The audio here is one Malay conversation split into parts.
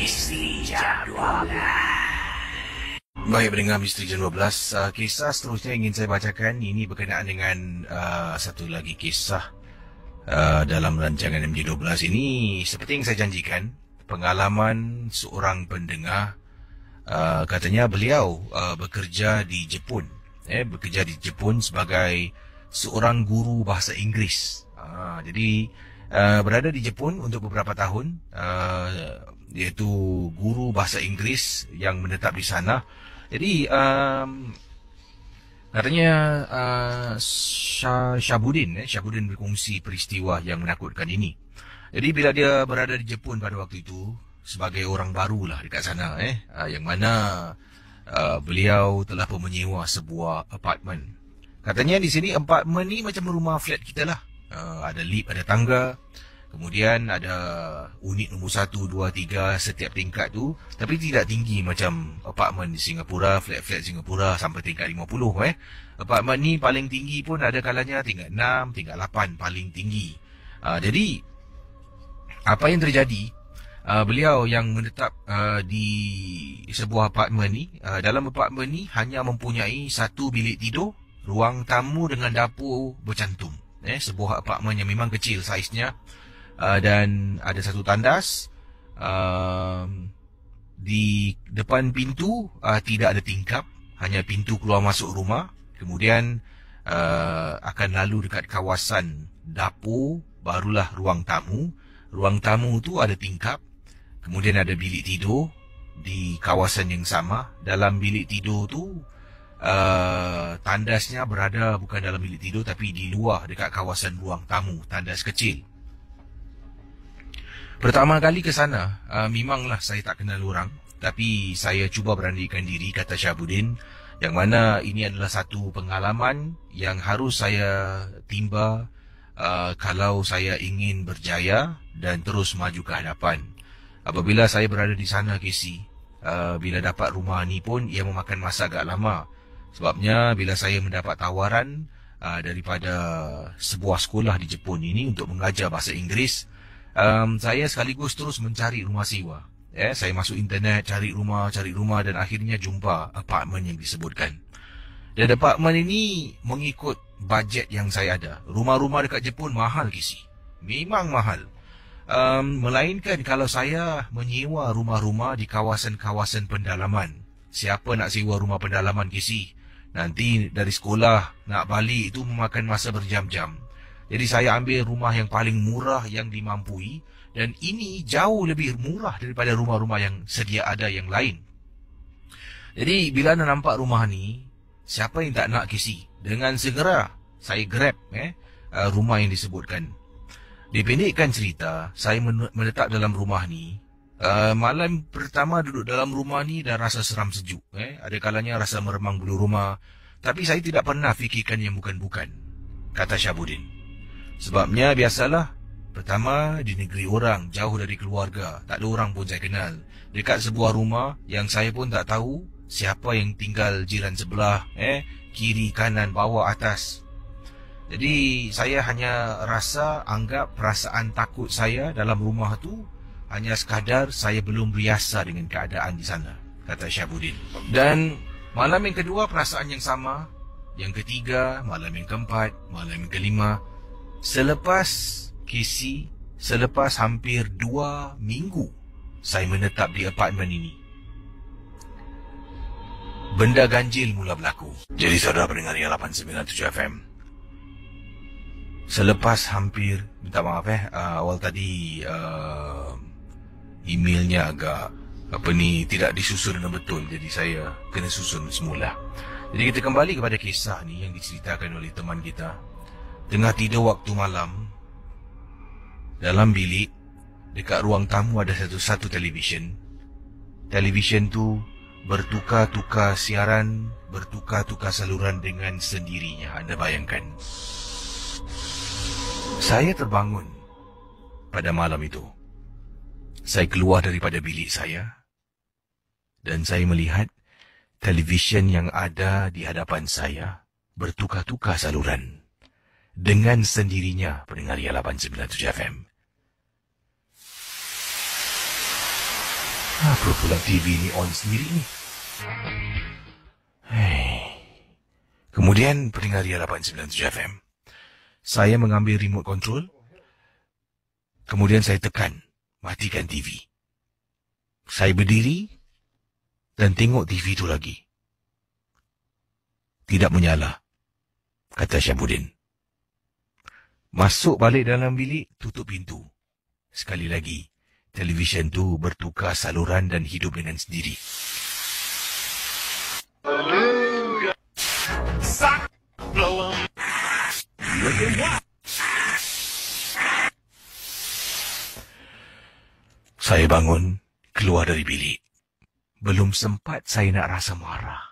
Misteri Jam 12. Baik, pendengar Misteri Jam 12, kisah seterusnya ingin saya bacakan. Ini berkenaan dengan satu lagi kisah dalam rancangan MJ12 ini. Seperti yang saya janjikan, pengalaman seorang pendengar. Katanya beliau bekerja di Jepun. Bekerja di Jepun sebagai seorang guru bahasa Inggeris. Jadi berada di Jepun untuk beberapa tahun, iaitu guru bahasa Inggeris yang menetap di sana. Jadi katanya Syabudin berkongsi peristiwa yang menakutkan ini. Jadi bila dia berada di Jepun pada waktu itu sebagai orang barulah dekat sana, yang mana beliau telah pun menyewa sebuah apartmen. Katanya di sini apartmen ni macam rumah flat kita lah. Ada lift, ada tangga. Kemudian ada unit nombor 1, 2, 3 setiap tingkat tu. Tapi tidak tinggi macam apartmen di Singapura, flat-flat Singapura sampai tingkat 50. Apartmen ni paling tinggi pun ada kalanya tingkat 6, tingkat 8 paling tinggi. Jadi apa yang terjadi, beliau yang menetap di sebuah apartmen ni, dalam apartmen ni hanya mempunyai satu bilik tidur, ruang tamu dengan dapur bercantum. Sebuah apartmen yang memang kecil saiznya, dan ada satu tandas. Di depan pintu tidak ada tingkap, hanya pintu keluar masuk rumah. Kemudian akan lalu dekat kawasan dapur, barulah ruang tamu. Ruang tamu tu ada tingkap. Kemudian ada bilik tidur di kawasan yang sama. Dalam bilik tidur tu tandasnya berada bukan dalam bilik tidur tapi di luar dekat kawasan ruang tamu, tandas kecil. Pertama kali ke sana, memanglah saya tak kenal orang, tapi saya cuba beranikan diri, kata Syabudin, yang mana ini adalah satu pengalaman yang harus saya timba kalau saya ingin berjaya dan terus maju ke hadapan. Apabila saya berada di sana, Casey, bila dapat rumah ni pun ia memakan masa agak lama. Sebabnya bila saya mendapat tawaran daripada sebuah sekolah di Jepun ini untuk mengajar bahasa Inggeris, saya sekaligus terus mencari rumah sewa. Saya masuk internet, cari rumah dan akhirnya jumpa apartmen yang disebutkan. Dan apartmen ini mengikut bajet yang saya ada. Rumah-rumah dekat Jepun mahal, Kisi. Memang mahal. Melainkan kalau saya menyewa rumah-rumah di kawasan-kawasan pendalaman. Siapa nak sewa rumah pendalaman, Kisi? Nanti dari sekolah nak balik itu memakan masa berjam-jam. Jadi saya ambil rumah yang paling murah yang dimampui, dan ini jauh lebih murah daripada rumah-rumah yang sedia ada yang lain. Jadi bila anda nampak rumah ni, siapa yang tak nak, Kisi? Dengan segera saya grab rumah yang disebutkan. Dipendekkan cerita, saya menetap dalam rumah ni. Malam pertama duduk dalam rumah ni dah rasa seram sejuk. Ada kalanya rasa meremang bulu rumah. Tapi saya tidak pernah fikirkan yang bukan-bukan, kata Syabudin. Sebabnya biasalah, pertama di negeri orang, jauh dari keluarga, tak ada orang pun saya kenal. Dekat sebuah rumah yang saya pun tak tahu siapa yang tinggal jiran sebelah, kiri, kanan, bawah, atas. Jadi saya hanya anggap perasaan takut saya dalam rumah tu hanya sekadar saya belum biasa dengan keadaan di sana, kata Syabudin. Dan malam yang kedua perasaan yang sama, yang ketiga, malam yang keempat, malam yang kelima. Selepas hampir 2 minggu saya menetap di apartmen ini, benda ganjil mula berlaku. Jadi saudara pendengar 897 FM, selepas hampir, minta maaf awal tadi emailnya agak tidak disusun dengan betul, jadi saya kena susun semula. Jadi kita kembali kepada kisah ni yang diceritakan oleh teman kita. Tengah tidur waktu malam, dalam bilik dekat ruang tamu ada satu televisyen. Televisyen tu bertukar-tukar siaran, bertukar-tukar saluran dengan sendirinya. Anda bayangkan. Saya terbangun pada malam itu. Saya keluar daripada bilik saya dan saya melihat televisyen yang ada di hadapan saya bertukar-tukar saluran dengan sendirinya, pendengar 897 FM. Apa pula TV ni on sendiri ni? Kemudian pendengar Ria 897 FM. Saya mengambil remote control. Kemudian saya tekan matikan TV. Saya berdiri dan tengok TV itu lagi. Tidak menyala, kata Syabuddin. Masuk balik dalam bilik, tutup pintu. Sekali lagi, televisyen tu bertukar saluran dan hidup dengan sendiri. Saya bangun, keluar dari bilik. Belum sempat saya nak rasa marah.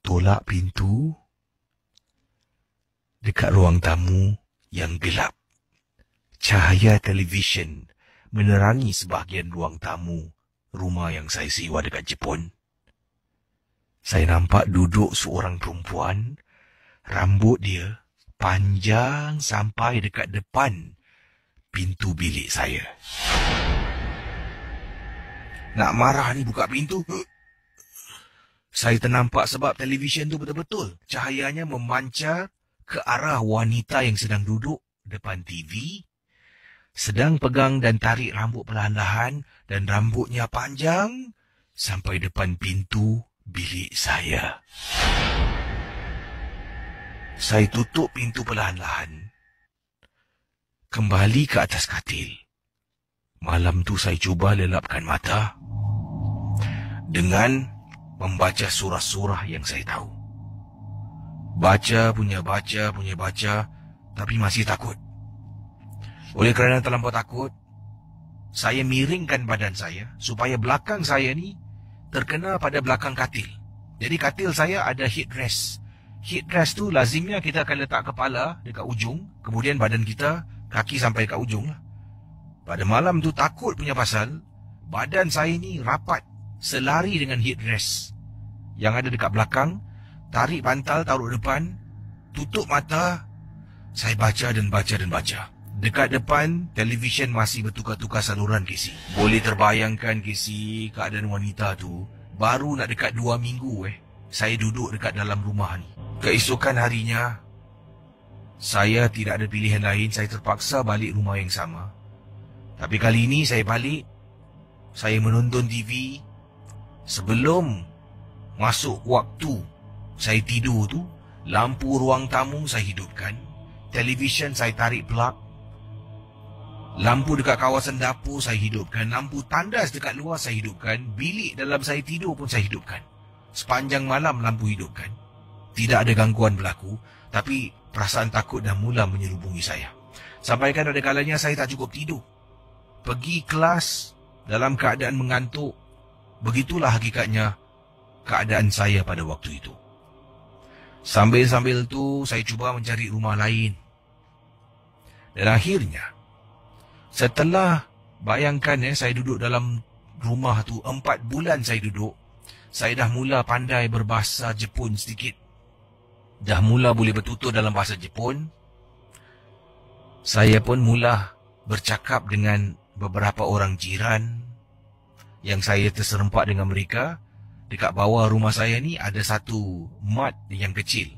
Tolak pintu dekat ruang tamu yang gelap. Cahaya televisyen menerangi sebahagian ruang tamu rumah yang saya sewa dekat Jepun. Saya nampak duduk seorang perempuan, rambut dia panjang sampai dekat depan pintu bilik saya. Nak marah ni buka pintu. Saya ternampak sebab televisyen tu betul-betul cahayanya memancar ke arah wanita yang sedang duduk depan TV, sedang pegang dan tarik rambut perlahan-lahan dan rambutnya panjang sampai depan pintu bilik saya. Saya tutup pintu perlahan-lahan. Kembali ke atas katil. Malam tu saya cuba lelapkan mata dengan membaca surah-surah yang saya tahu. Baca, tapi masih takut. Oleh kerana terlampau takut, saya miringkan badan saya supaya belakang saya ni terkena pada belakang katil. Jadi katil saya ada headrest. Headrest tu lazimnya kita akan letak kepala dekat ujung, kemudian badan kita, kaki sampai kat ujung lah. Pada malam tu takut punya pasal, badan saya ni rapat, selari dengan headrest yang ada dekat belakang, tarik bantal, taruh depan, tutup mata, saya baca dan baca. Dekat depan, televisyen masih bertukar-tukar saluran, Casey. Boleh terbayangkan, Casey, keadaan wanita tu, baru nak dekat 2 minggu saya duduk dekat dalam rumah ni. Keesokan harinya, saya tidak ada pilihan lain, saya terpaksa balik rumah yang sama. Tapi kali ini saya balik, saya menonton TV. Sebelum masuk waktu saya tidur tu, lampu ruang tamu saya hidupkan, televisyen saya tarik plug, lampu dekat kawasan dapur saya hidupkan, lampu tandas dekat luar saya hidupkan, bilik dalam saya tidur pun saya hidupkan. Sepanjang malam lampu hidupkan. Tidak ada gangguan berlaku, tapi perasaan takut dah mula menyelubungi saya. Sampaikan ada kalanya saya tak cukup tidur. Pergi kelas dalam keadaan mengantuk. Begitulah hakikatnya keadaan saya pada waktu itu. Sambil-sambil tu saya cuba mencari rumah lain. Dan akhirnya, setelah bayangkan saya duduk dalam rumah tu 4 bulan saya duduk, saya dah mula pandai berbahasa Jepun sedikit. Dah mula boleh bertutur dalam bahasa Jepun. Saya pun mula bercakap dengan beberapa orang jiran yang saya terserempak dengan mereka. Dekat bawah rumah saya ni ada satu mat yang kecil.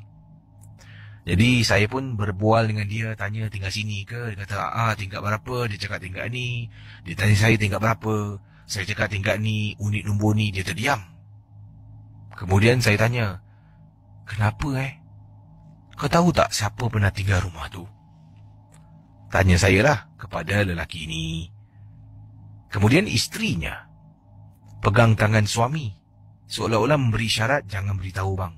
Jadi saya pun berbual dengan dia, tanya tinggal sini ke? Dia kata, tingkat berapa? Dia cakap tingkat ni. Dia tanya saya tingkat berapa? Saya cakap tingkat ni, unit nombor ni. Dia terdiam. Kemudian saya tanya, kenapa Kau tahu tak siapa pernah tinggal rumah tu? Tanya saya lah kepada lelaki ini. Kemudian isterinya pegang tangan suami, seolah-olah memberi syarat, jangan beritahu bang.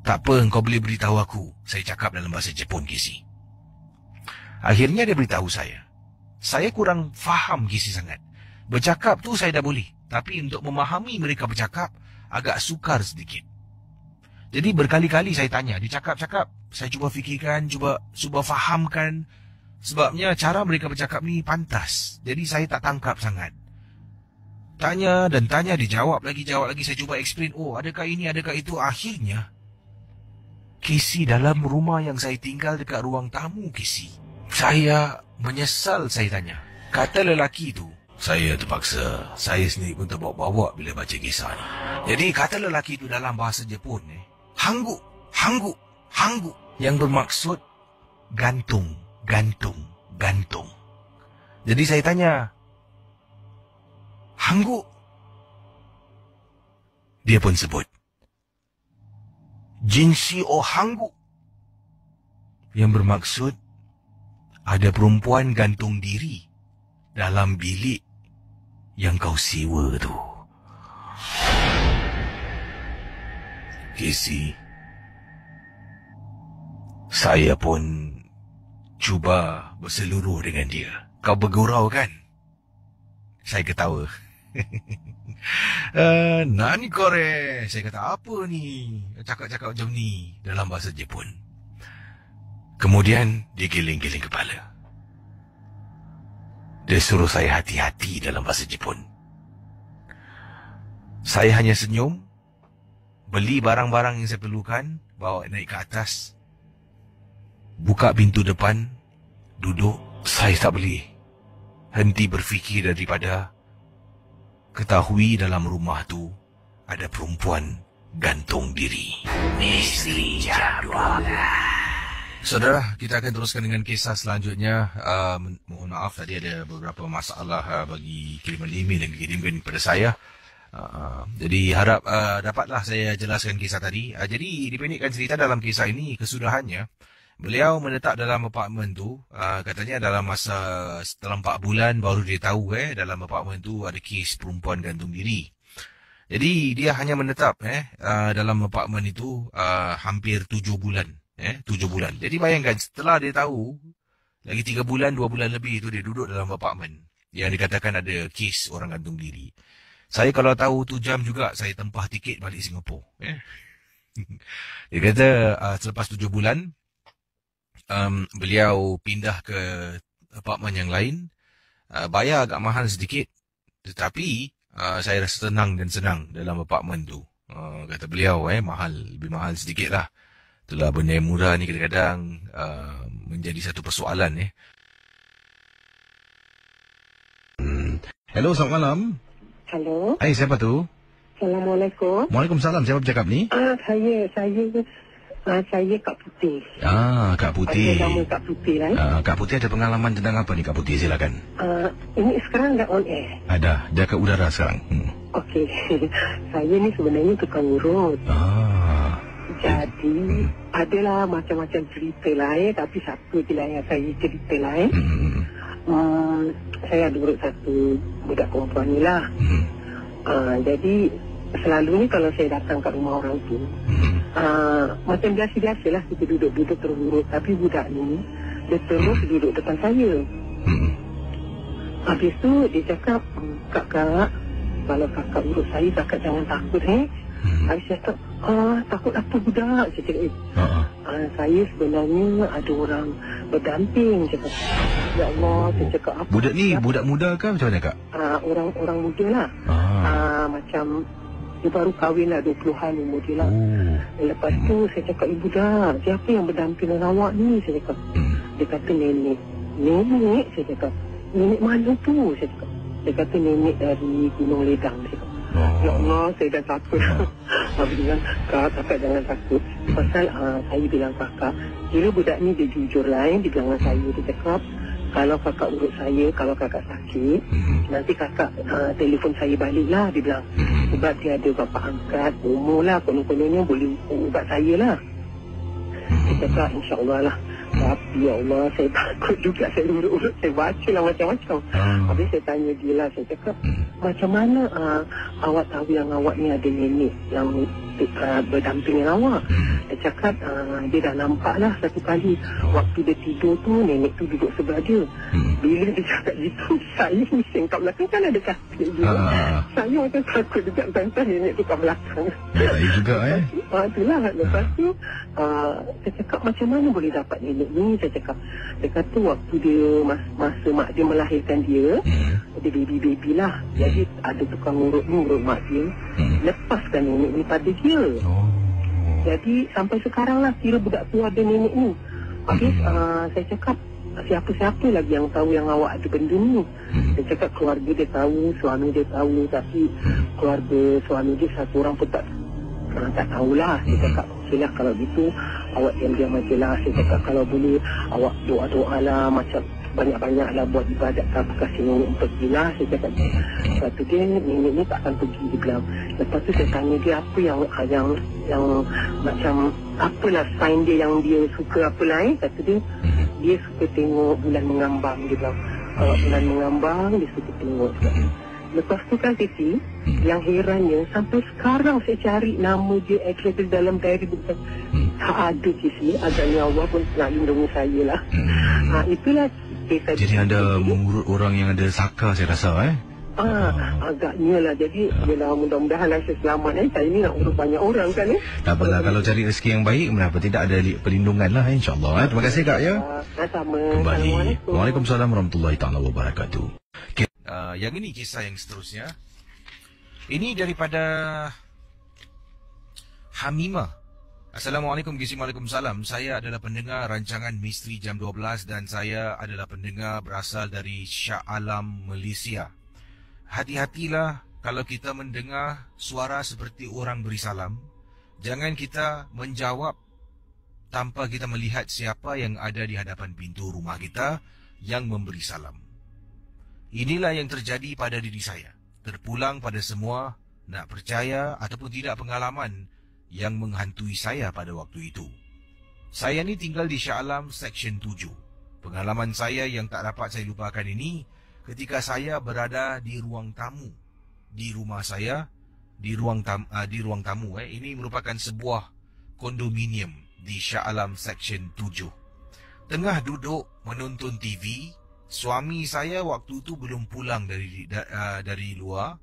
Tak apa, engkau boleh beritahu aku. Saya cakap dalam bahasa Jepun, Casey. Akhirnya dia beritahu saya. Saya kurang faham, Casey, sangat. Bercakap tu saya dah boleh, tapi untuk memahami mereka bercakap, agak sukar sedikit. Jadi berkali-kali saya tanya, dia cakap-cakap, saya cuba fikirkan, cuba fahamkan. Sebabnya cara mereka bercakap ni pantas. Jadi saya tak tangkap sangat. Tanya dan tanya, dijawab lagi. Saya cuba explain, adakah ini, adakah itu. Akhirnya, Casey, dalam rumah yang saya tinggal dekat ruang tamu, Casey, saya Menyesal, saya tanya. Kata lelaki itu. Saya terpaksa. Saya sendiri pun terbawa-bawa bila baca kisah ni. Jadi kata lelaki itu dalam bahasa Jepun hanggu, hanggu, hanggu. Yang bermaksud gantung, gantung, gantung. Jadi saya tanya, hanggu? Dia pun sebut, jinshi o hanggu. Yang bermaksud, ada perempuan gantung diri dalam bilik yang kau sewa tu. Casey, saya pun cuba berseluruh dengan dia. Kau bergurau kan? Saya ketawa. Nani kore? Saya kata, apa ni? Cakap-cakap macam ni dalam bahasa Jepun. Kemudian dia giling-giling kepala. Dia suruh saya hati-hati dalam bahasa Jepun. Saya hanya senyum, beli barang-barang yang saya perlukan, bawa naik ke atas, buka pintu depan, duduk. Saya tak boleh henti berfikir daripada ketahui dalam rumah tu ada perempuan gantung diri. Misteri jadual. Saudara, kita akan teruskan dengan kisah selanjutnya. Mohon maaf, tadi ada beberapa masalah bagi kiriman email yang dikirimkan kepada saya. Jadi harap dapatlah saya jelaskan kisah tadi. Jadi dipendekkan cerita dalam kisah ini, kesudahannya beliau menetap dalam apartmen tu. Katanya dalam masa setelah 4 bulan baru dia tahu dalam apartmen tu ada kes perempuan gantung diri. Jadi dia hanya menetap dalam apartmen itu hampir 7 bulan. 7 bulan. Jadi bayangkan, setelah dia tahu, lagi 3 bulan, 2 bulan lebih itu dia duduk dalam apartmen yang dikatakan ada kes orang gantung diri. Saya kalau tahu tu jam juga, saya tempah tiket balik Singapura. Dia kata selepas 7 bulan, beliau pindah ke apartmen yang lain. Bayar agak mahal sedikit, tetapi saya rasa tenang dan senang dalam apartmen tu. Kata beliau, lebih mahal sedikit lah. Itulah benda yang murah ni kadang-kadang menjadi satu persoalan. Hello, selamat malam. Hello. Hai, siapa tu? Assalamualaikum. Waalaikumsalam, siapa bercakap ni? Saya Kak Putih. Kak Putih. Ada nama Kak Putih lah. Kak Putih ada pengalaman tentang apa ni, Kak Putih? Silakan. Ini sekarang dah on air. Ada, dah ke udara sekarang. Okey. Saya ni sebenarnya tukang urut. Jadi, adalah macam-macam cerita lah tapi satu je lah yang saya cerita lah saya ada urut satu budak perempuan ni lah. Jadi, selalu ni kalau saya datang kat rumah orang tu, macam biasa-biasa lah kita duduk-duduk terurut. Tapi budak ni, dia terus duduk depan saya. Habis tu, dia cakap, Kak, kalau kakak urut saya, kakak jangan takut Habis saya cakap, takut apa budak? Saya cakap, saya sebenarnya ada orang berdamping. Saya cakap, ya Allah, saya cakap apa? Budak ni budak muda ke macam mana, Kak? Orang muda lah. Macam dia baru kahwin lah, 20-an umur dia lah. Lepas tu saya cakap, budak, siapa yang berdamping dengan awak ni? Saya cakap, dia kata nenek. Nenek? Saya cakap, nenek mana tu? Saya cakap, dia kata nenek dari Gunung Ledang. Saya cakap, ya Allah, saya dah takut. Habis bilang, kakak jangan takut. Pasal saya bilang kakak, kira budak ni dia jujur lah. Dia bilang dengan saya, dia cakap, kalau kakak urut saya, kalau kakak sakit, nanti kakak telefon saya balik lah. Dia bilang, sebab dia ada bapa angkat, umur lah, konon-kononnya boleh ubat saya lah. Dia cakap, insyaAllah lah. Tapi ya Allah, saya takut juga. Saya urut-urut, saya baca lah macam-macam. Habis saya tanya dia lah, saya cakap, macam mana awak tahu yang awak ni ada nenek yang berdamping dengan awak? Dia cakap, dia dah nampak lah satu kali. Waktu dia tidur tu, nenek tu duduk sebelah dia. Bila dia cakap gitu, saya mising kat belakang, kan ada katil dia. Saya macam takut juga, tentang nenek tu kat belakang. Baik juga Itulah. Lepas tu saya cakap, macam mana boleh dapat nenek ni? Saya cakap, dia kata waktu dia masa mak dia melahirkan dia, dia baby-baby lah. Jadi ada tukang urut ni, urut mak dia, lepaskan nenek ni pada dia. Jadi sampai sekarang lah kira budak tu ada nenek ni. Habis saya cakap, siapa-siapa lagi yang tahu yang awak ada benda ni. Dia cakap keluarga dia tahu, suami dia tahu, tapi keluarga suami dia satu orang pun tak tahulah. Dia cakap okeylah kalau gitu awak diam-diam aja lah. Saya cakap kalau boleh awak doa-doa lah, macam banyak-banyaklah buat ibadat, apa kasih nenek pergilah. Saya cakap lepas tu dia nenek ni takkan pergi, dia bilang. Lepas tu saya tanya dia apa yang macam apalah sign dia yang dia suka apalah kata dia suka tengok bulan mengambang. Dia bilang kalau bulan mengambang dia suka tengok. Lepas tu kan Siti, yang herannya sampai sekarang saya cari nama dia, address dia dalam diary bukan tak ada di sini. Agaknya Allah pun nak lindungi saya lah. Itulah kisah. Jadi anda mengurut orang yang ada saka, saya rasa agaknya lah. Jadi bila mudah-mudahan saya selamat saya ni nak urus banyak orang kan Tak apalah, kalau cari rezeki yang baik, kenapa tidak ada perlindungan lah, insyaAllah. Terima kasih Kak ya. Sama. Kembali. Waalaikumsalam warahmatullahi taala wabarakatuh. Yang ini kisah yang seterusnya. Ini daripada Hamimah. Assalamualaikum, Waalaikumsalam. Saya adalah pendengar rancangan Misteri Jam 12 dan saya adalah pendengar berasal dari Shah Alam, Malaysia. Hati-hatilah kalau kita mendengar suara seperti orang beri salam. Jangan kita menjawab tanpa kita melihat siapa yang ada di hadapan pintu rumah kita yang memberi salam. Inilah yang terjadi pada diri saya. Terpulang pada semua, nak percaya ataupun tidak, pengalaman yang menghantui saya pada waktu itu. Saya ni tinggal di Shah Alam Section 7. Pengalaman saya yang tak dapat saya lupakan ini ketika saya berada di ruang tamu di rumah saya, di ruang tamu. Ini merupakan sebuah kondominium di Shah Alam Section 7. Tengah duduk menonton TV. Suami saya waktu itu belum pulang dari luar.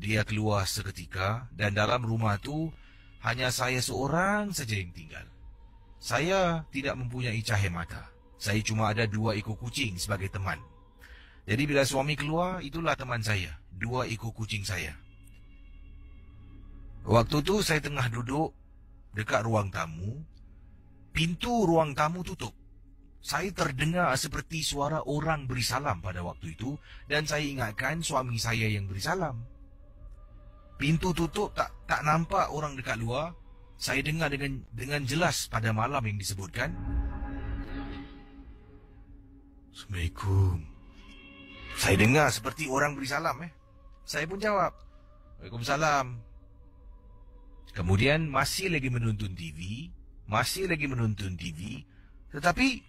Dia keluar seketika dan dalam rumah tu hanya saya seorang saja yang tinggal. Saya tidak mempunyai cahaya mata. Saya cuma ada 2 ekor kucing sebagai teman. Jadi bila suami keluar, itulah teman saya, 2 ekor kucing saya. Waktu tu saya tengah duduk dekat ruang tamu. Pintu ruang tamu tutup. Saya terdengar seperti suara orang beri salam pada waktu itu dan saya ingatkan suami saya yang beri salam. Pintu tutup, tak nampak orang dekat luar. Saya dengar dengan jelas pada malam yang disebutkan. Assalamualaikum. Saya dengar seperti orang beri salam. Saya pun jawab, Waalaikumsalam. Kemudian masih lagi menonton TV, tetapi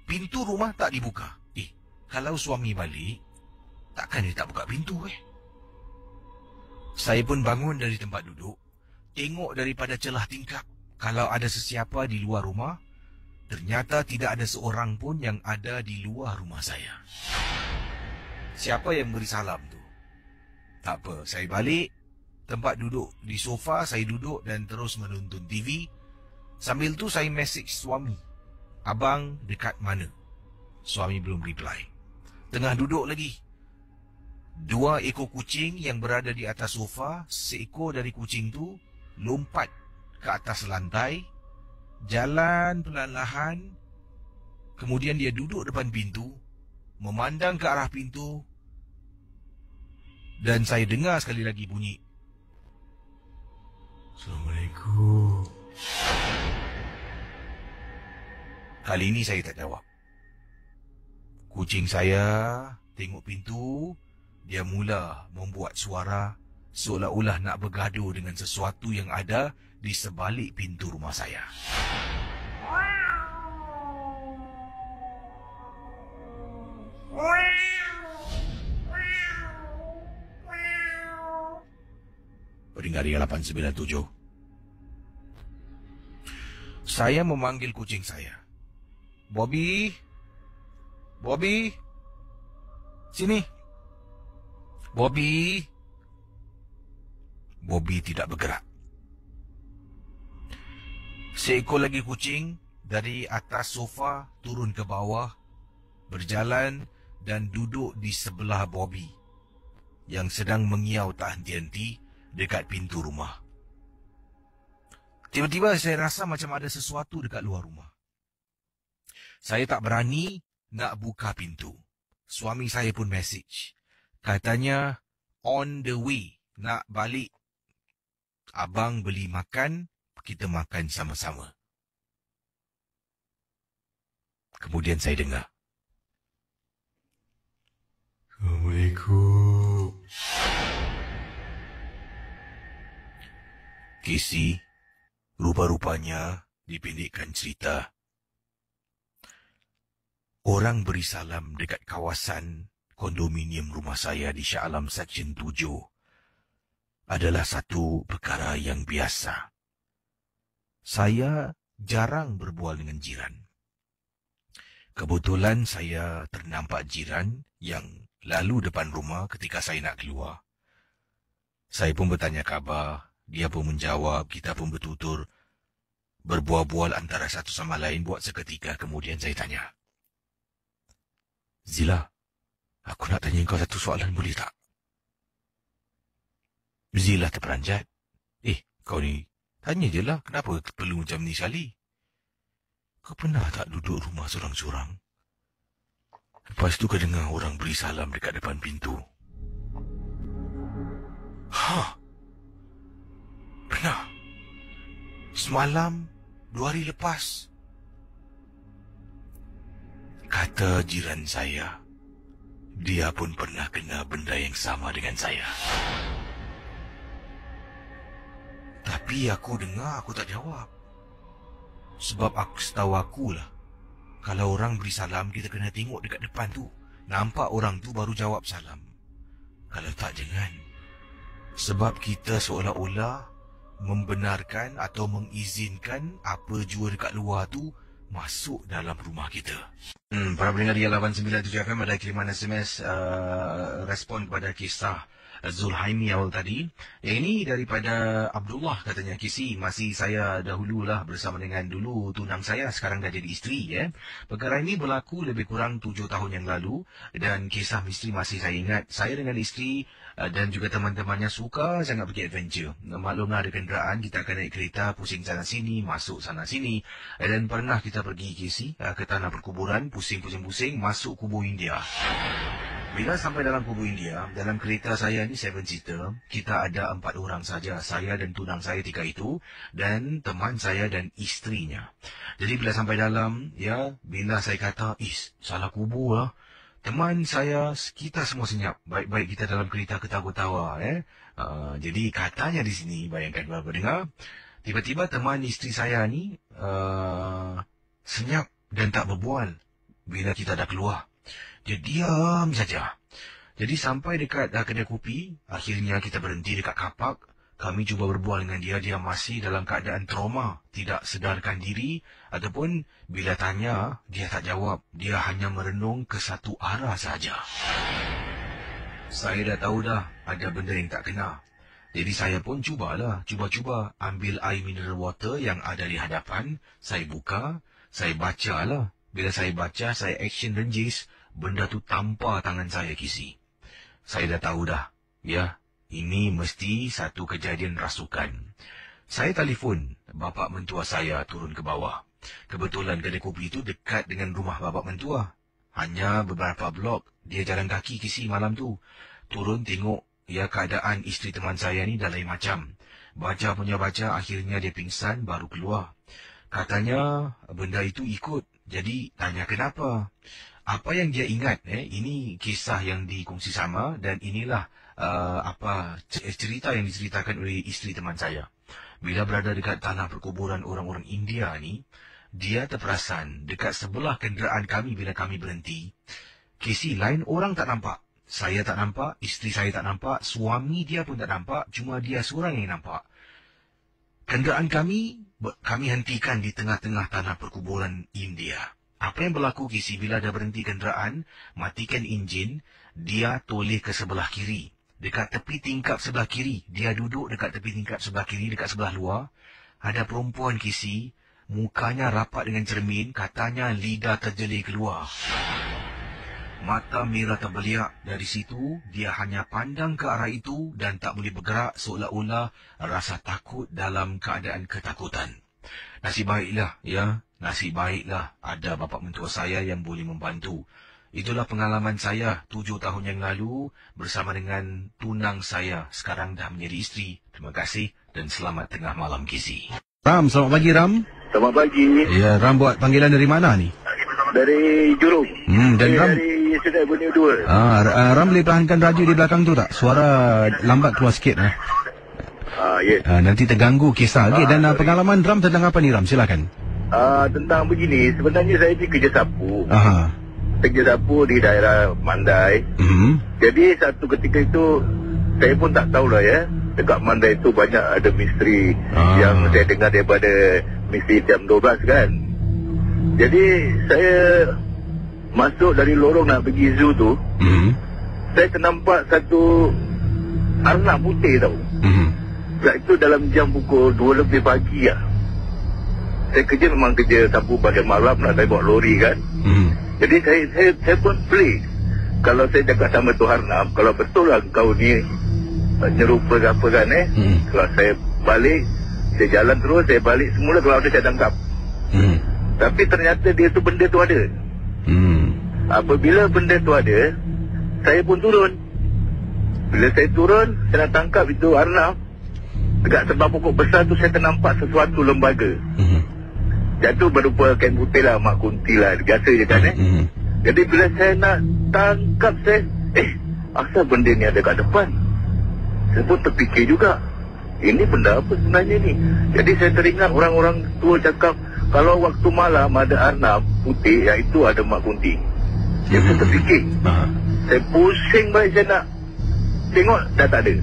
pintu rumah tak dibuka. Kalau suami balik, takkan dia tak buka pintu Saya pun bangun dari tempat duduk, tengok daripada celah tingkap kalau ada sesiapa di luar rumah. Ternyata tidak ada seorang pun yang ada di luar rumah saya. Siapa yang beri salam tu? Tak apa, saya balik tempat duduk di sofa, saya duduk dan terus menonton TV. Sambil tu saya message suami, abang dekat mana? Suami belum reply. Tengah duduk lagi. 2 ekor kucing yang berada di atas sofa, seekor dari kucing tu lompat ke atas lantai, jalan perlahan-lahan, kemudian dia duduk depan pintu, memandang ke arah pintu, dan saya dengar sekali lagi bunyi, Assalamualaikum. Kali ini saya tak jawab. Kucing saya tengok pintu, dia mula membuat suara seolah-olah nak bergaduh dengan sesuatu yang ada di sebalik pintu rumah saya. Peringkat 897. Saya memanggil kucing saya. Bobby, sini. Bobby tidak bergerak. Seekor lagi kucing dari atas sofa turun ke bawah, berjalan dan duduk di sebelah Bobby yang sedang mengiau tak henti-henti dekat pintu rumah. Tiba-tiba saya rasa macam ada sesuatu dekat luar rumah. Saya tak berani nak buka pintu. Suami saya pun message. Katanya, on the way, nak balik. Abang beli makan, kita makan sama-sama. Kemudian saya dengar. Assalamualaikum. Kisi, rupa-rupanya dipendekkan cerita. Orang beri salam dekat kawasan kondominium rumah saya di Shah Alam Section 7 adalah satu perkara yang biasa. Saya jarang berbual dengan jiran. Kebetulan saya ternampak jiran yang lalu depan rumah ketika saya nak keluar. Saya pun bertanya khabar, dia pun menjawab, kita pun bertutur, berbual-bual antara satu sama lain buat seketika. Kemudian saya tanya, Zila, aku nak tanya kau satu soalan, boleh tak? Zila terperanjat. Kau ni, tanya je lah, kenapa perlu macam ni sekali? Kau pernah tak duduk rumah sorang-sorang? Lepas tu kau dengar orang beri salam dekat depan pintu. Pernah. Semalam, 2 hari lepas. Kata jiran saya, dia pun pernah kena benda yang sama dengan saya. Tapi aku dengar, aku tak jawab. Sebab setahu akulah, kalau orang beri salam, kita kena tengok dekat depan tu. Nampak orang tu baru jawab salam. Kalau tak, jangan. Sebab kita seolah-olah membenarkan atau mengizinkan apa jua dekat luar tu masuk dalam rumah kita. Para pendengar di 897 FM ada kiriman SMS respon kepada kisah Zulhaimi awal tadi. Yang ini daripada Abdullah, katanya, Kisi, masih saya dahululah bersama dengan dulu tunang saya, sekarang dah jadi isteri. Perkara ini berlaku lebih kurang 7 tahun yang lalu dan kisah misteri masih saya ingat. Saya dengan isteri dan juga teman-temannya suka sangat pergi adventure. Maklumlah ada kenderaan, kita akan naik kereta, pusing sana sini, masuk sana sini. Dan pernah kita pergi Kisi ke tanah perkuburan, pusing-pusing-pusing, masuk kubur India. Bila sampai dalam kubur India, dalam kereta saya ni 7-seater, kita ada 4 orang saja. Saya dan tunang saya 3 itu, dan teman saya dan isterinya. Jadi bila sampai dalam, bila saya kata, salah kubur lah. Teman saya, kita semua senyap. Baik-baik kita dalam kereta ketawa-tawa. Jadi katanya di sini, bayangkan bapak dengar, tiba-tiba teman isteri saya ni senyap dan tak berbual bila kita dah keluar. Dia diam saja. Jadi sampai dekat kedai kopi, akhirnya kita berhenti dekat kapak. Kami cuba berbual dengan dia, dia masih dalam keadaan trauma, tidak sedarkan diri, ataupun bila tanya, dia tak jawab. Dia hanya merenung ke satu arah saja. Saya dah tahu dah, ada benda yang tak kena. Jadi saya pun cuba ambil air mineral water yang ada di hadapan. Saya buka, saya baca lah. Bila saya baca, saya action rengis, benda tu tampar tangan saya, Kisi. Saya dah tahu dah, ini mesti satu kejadian rasukan. Saya telefon bapa mentua saya turun ke bawah. Kebetulan kedai kopi itu dekat dengan rumah bapa mentua. Hanya beberapa blok, dia jalan kaki, Kisi, malam tu. Turun tengok, keadaan isteri teman saya ni dah lain macam. Baca, akhirnya dia pingsan baru keluar. Katanya benda itu ikut. Jadi tanya kenapa. Apa yang dia ingat, ini kisah yang dikongsi sama dan inilah cerita yang diceritakan oleh isteri teman saya. Bila berada dekat tanah perkuburan orang-orang India ni, dia terperasan dekat sebelah kenderaan kami bila kami berhenti. Kisi, lain orang tak nampak. Saya tak nampak, isteri saya tak nampak, suami dia pun tak nampak, cuma dia seorang yang nampak. Kenderaan kami hentikan di tengah-tengah tanah perkuburan India. Apa yang berlaku, Kisi, bila dah berhenti kenderaan, matikan enjin, dia toleh ke sebelah kiri. Dekat tepi tingkap sebelah kiri, dia duduk dekat tepi tingkap sebelah kiri, dekat sebelah luar. Ada perempuan, Kisi, mukanya rapat dengan cermin, katanya lidah terjelir keluar. Mata merah terbeliak. Dari situ, dia hanya pandang ke arah itu dan tak boleh bergerak, seolah-olah rasa takut dalam keadaan ketakutan. Nasib baiklah, Nasib baiklah ada bapa mentua saya yang boleh membantu. Itulah pengalaman saya 7 tahun yang lalu bersama dengan tunang saya. Sekarang dah menjadi isteri. Terima kasih dan selamat tengah malam, Gizi. Ram, selamat pagi Ram. Selamat pagi. Ya, Ram buat panggilan dari mana ni? Dari Jurong. Dan Ram dari Sedai Avenue 2. Ram boleh perlahankan radio di belakang tu tak? Suara lambat keluar sikit. Yes. Nanti terganggu kisah. Okay, dan pengalaman Ram tentang apa ni Ram? Silakan. Tentang begini, sebenarnya saya ni kerja sapu. Kerja sapu di daerah Mandai. Jadi satu ketika itu saya pun tak tahulah ya, dekat Mandai itu banyak ada misteri yang saya dengar daripada misteri jam 12 kan. Jadi saya masuk dari lorong nak pergi zoo tu, saya ternampak satu anak putih tau. Itu dalam jam pukul 2 lebih pagi lah. Saya kerja memang kerja sapu pada malam lah, saya bawa lori kan. Jadi saya pun pelik. Kalau saya cakap sama Tuhan Arnab, kalau betul lah kau ni nyerupa ke apa kan Kalau saya balik, saya jalan terus, saya balik semula, kalau ada saya tangkap. Tapi ternyata dia tu, benda tu ada. Apabila benda tu ada, saya pun turun. Bila saya turun, saya nak tangkap itu Arnab. Dekat sebab pokok besar tu saya ternampak sesuatu lembaga. Jatuh berupa kain putih lah, mak kunti lah, biasa je kan Jadi bila saya nak tangkap, saya asal benda ni ada kat depan. Saya pun terfikir juga, ini benda apa sebenarnya ni. Jadi saya teringat orang-orang tua cakap, kalau waktu malam ada Arnab putih, iaitu ada mak kunti. Jadi saya terfikir, saya pusing balik, saya nak tengok, dah tak ada.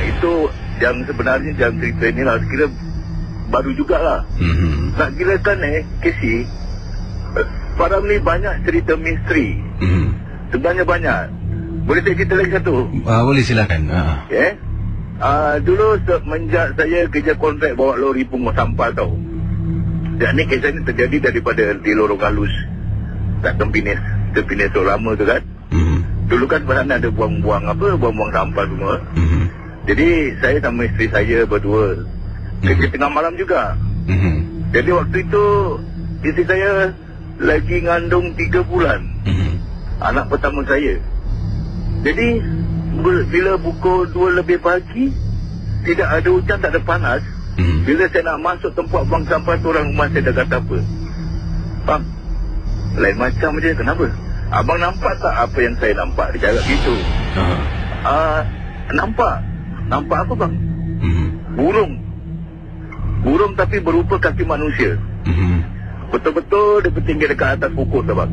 Itu yang sebenarnya dalam cerita ni lah, kira baru jugalah. Nak kirakan Casey, Faram ni banyak cerita misteri. Sebenarnya banyak. Boleh saya cerita lagi satu? Boleh silakan. Dulu semenjak saya kerja kontrak bawa lori pungut sampah tau. Dan ni kisah ni terjadi daripada di lorong halus kat Tempinis tu lama tu kan. Dulu kan sana ada buang-buang sampah semua. Jadi saya sama isteri saya berdua kerja tengah malam juga. Jadi waktu itu isteri saya lagi ngandung 3 bulan. Anak pertama saya. Jadi bila pukul 2 lebih pagi, tidak ada hujan, tak ada panas. Bila saya nak masuk tempat buang sampah tu, orang rumah saya dah kata apa? Bang, lain macam je, kenapa? Abang nampak tak apa yang saya nampak? Dia cakap gitu. Nampak apa bang? Burung tapi berupa kaki manusia. Betul-betul dia bertinggi dekat atas pokok tu bang.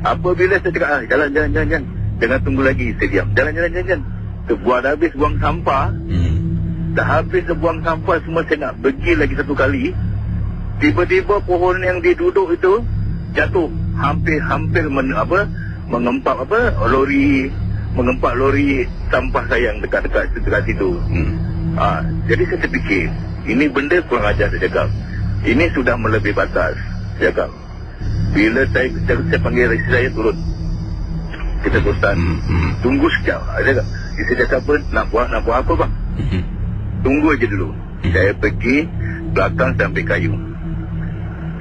Apabila saya cakap, jalan. Jangan tunggu lagi, saya diam. Jalan. Buat habis buang sampah. Dah habis buang sampah semua, saya nak pergi lagi satu kali. Tiba-tiba pohon yang dia duduk itu jatuh. Hampir mengempak lori sampah saya yang dekat situ. Jadi saya terfikir, ini benda kurang ajar, saya cakap. Ini sudah melebihi batas, saya cakap. Bila saya panggil isteri saya turun, kita bosan. Tunggu sekejap, saya cakap. Isteri cakap apa? Nak buat apa bang? Tunggu aja dulu. Saya pergi belakang sampai kayu.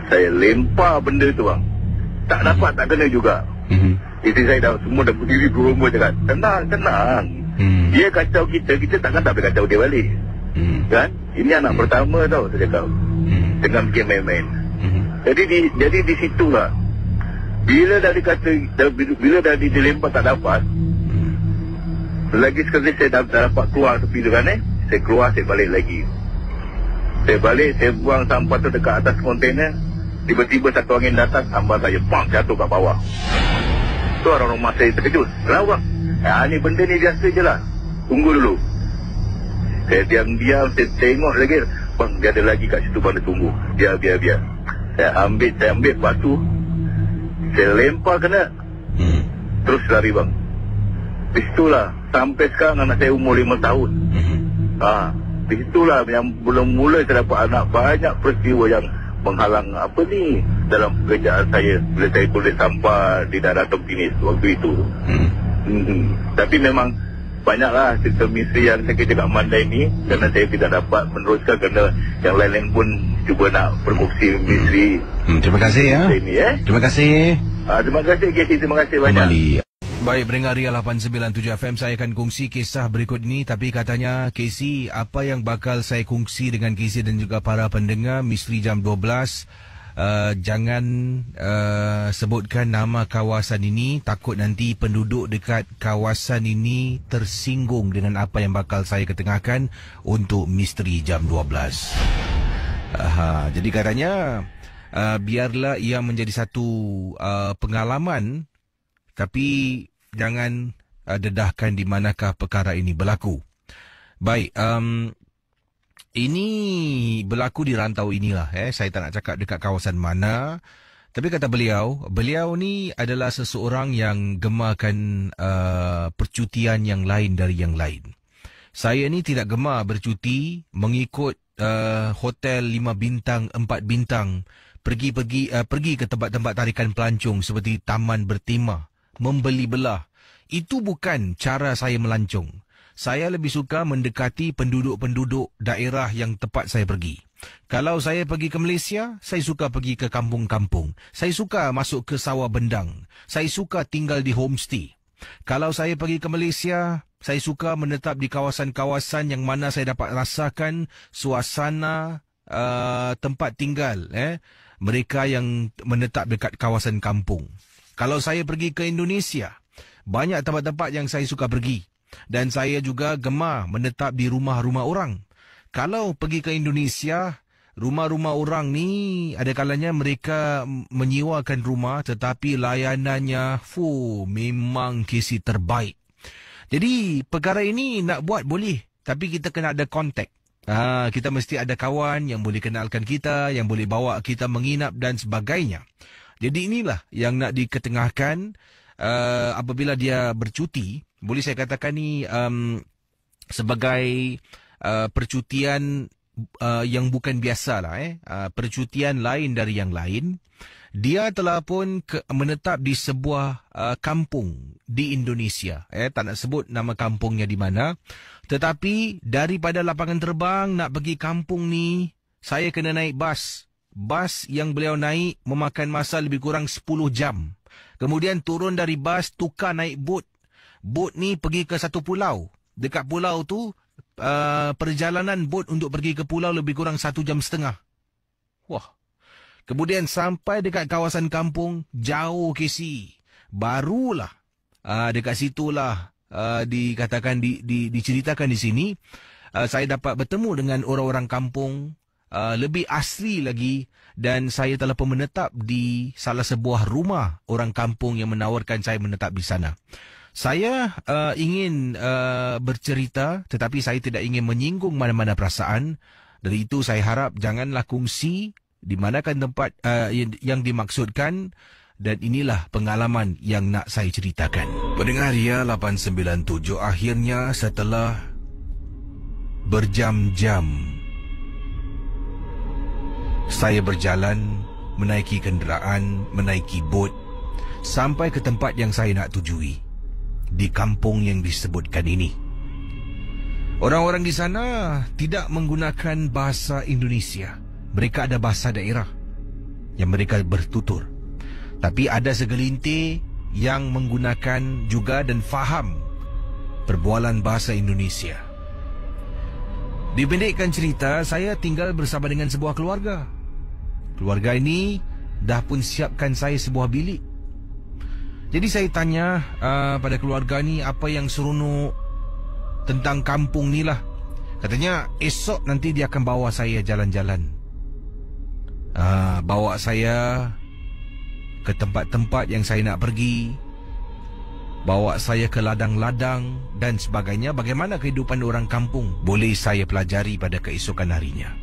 Saya lempar benda tu bang. Tak dapat, tak kena juga. Isteri saya semua dah berdiri berumur cakap, tenang. Dia kacau kita takkan tak boleh kacau dia balik. Kan? Ini anak pertama tau, saya cakap. Tengah bikin main-main. Jadi di situlah. Bila dah dilempar tak dapat, lagi sekali saya dah dapat keluar tepi tu kan saya keluar, saya balik lagi. Saya buang sampah tu dekat atas kontainer. Tiba-tiba satu angin datang, sampah saya jatuh kat bawah. Tu orang rumah saya terkejut. Kenapa bang? Ni benda ni biasa je lah. Tunggu dulu. Saya diam-diam, saya tengok lagi. Bang, dia ada lagi kat situ, bang, dia tunggu. Biar. Saya ambil batu. Saya lempar kena. Terus lari bang. Di situlah, sampai sekarang anak saya umur 5 tahun. Di situlah yang belum mula saya dapat anak. Banyak peristiwa yang menghalang dalam pekerjaan saya. Bila saya kulit sampah di daerah Tempinis waktu itu. Tapi memang banyaklah cerita misteri yang saya kerja kat Mandai ni, kerana saya tidak dapat meneruskan kerana yang lain-lain pun cuba nak berkongsi misteri. Terima kasih ya. Ini, Terima kasih. Terima kasih KC, terima kasih banyak. Kembali. Baik, pendengar Ria 897 FM, saya akan kongsi kisah berikut ini. Tapi katanya, Casey, apa yang bakal saya kongsi dengan Casey dan juga para pendengar Misteri Jam 12, jangan sebutkan nama kawasan ini. Takut nanti penduduk dekat kawasan ini tersinggung dengan apa yang bakal saya ketengahkan untuk Misteri Jam 12. Jadi katanya, biarlah ia menjadi satu pengalaman, tapi jangan dedahkan di manakah perkara ini berlaku. Baik, ini berlaku di rantau inilah. Saya tak nak cakap dekat kawasan mana. Tapi kata beliau ni adalah seseorang yang gemakan percutian yang lain dari yang lain. Saya ni tidak gemar bercuti mengikut hotel 5 bintang, 4 bintang, pergi ke tempat-tempat tarikan pelancong seperti taman bertema, membeli belah. Itu bukan cara saya melancong. Saya lebih suka mendekati penduduk-penduduk daerah yang tepat saya pergi. Kalau saya pergi ke Malaysia, saya suka pergi ke kampung-kampung. Saya suka masuk ke sawah bendang. Saya suka tinggal di homestay. Kalau saya pergi ke Malaysia, saya suka menetap di kawasan-kawasan yang mana saya dapat rasakan suasana tempat tinggal mereka yang menetap dekat kawasan kampung. Kalau saya pergi ke Indonesia, banyak tempat-tempat yang saya suka pergi. Dan saya juga gemar menetap di rumah-rumah orang. Kalau pergi ke Indonesia, rumah-rumah orang ni ada kalanya mereka menyewakan rumah tetapi layanannya memang kisi terbaik. Jadi perkara ini nak buat boleh, tapi kita kena ada kontak. Kita mesti ada kawan yang boleh kenalkan kita, yang boleh bawa kita menginap dan sebagainya. Jadi inilah yang nak diketengahkan apabila dia bercuti. Boleh saya katakan ni sebagai percutian yang bukan biasa lah. Percutian lain dari yang lain. Dia telah pun menetap di sebuah kampung di Indonesia. Tak nak sebut nama kampungnya di mana. Tetapi daripada lapangan terbang nak pergi kampung ni, saya kena naik bas. Bas yang beliau naik memakan masa lebih kurang 10 jam. Kemudian turun dari bas, tukar naik bot. Bot ni pergi ke satu pulau. Dekat pulau tu, perjalanan bot untuk pergi ke pulau lebih kurang 1 jam setengah. Wah. Kemudian sampai dekat kawasan kampung, jauh KC. Barulah, dekat situlah dikatakan, diceritakan di sini, saya dapat bertemu dengan orang-orang kampung, lebih asli lagi, dan saya telah pun menetap di salah sebuah rumah orang kampung yang menawarkan saya menetap di sana. Saya ingin bercerita, tetapi saya tidak ingin menyinggung mana-mana perasaan. Dari itu saya harap janganlah kongsi di manakan tempat yang dimaksudkan, dan inilah pengalaman yang nak saya ceritakan. Pendengar Ria 897, akhirnya setelah berjam-jam saya berjalan, menaiki kenderaan, menaiki bot, sampai ke tempat yang saya nak tujui, di kampung yang disebutkan ini. Orang-orang di sana tidak menggunakan bahasa Indonesia. Mereka ada bahasa daerah yang mereka bertutur. Tapi ada segelintir yang menggunakan juga dan faham perbualan bahasa Indonesia. Dipendekkan cerita, saya tinggal bersama dengan sebuah keluarga. Keluarga ini dah pun siapkan saya sebuah bilik. Jadi saya tanya pada keluarga ni apa yang seronok tentang kampung ni lah. Katanya esok nanti dia akan bawa saya jalan-jalan. Bawa saya ke tempat-tempat yang saya nak pergi, bawa saya ke ladang-ladang dan sebagainya. Bagaimana kehidupan orang kampung boleh saya pelajari pada keesokan harinya.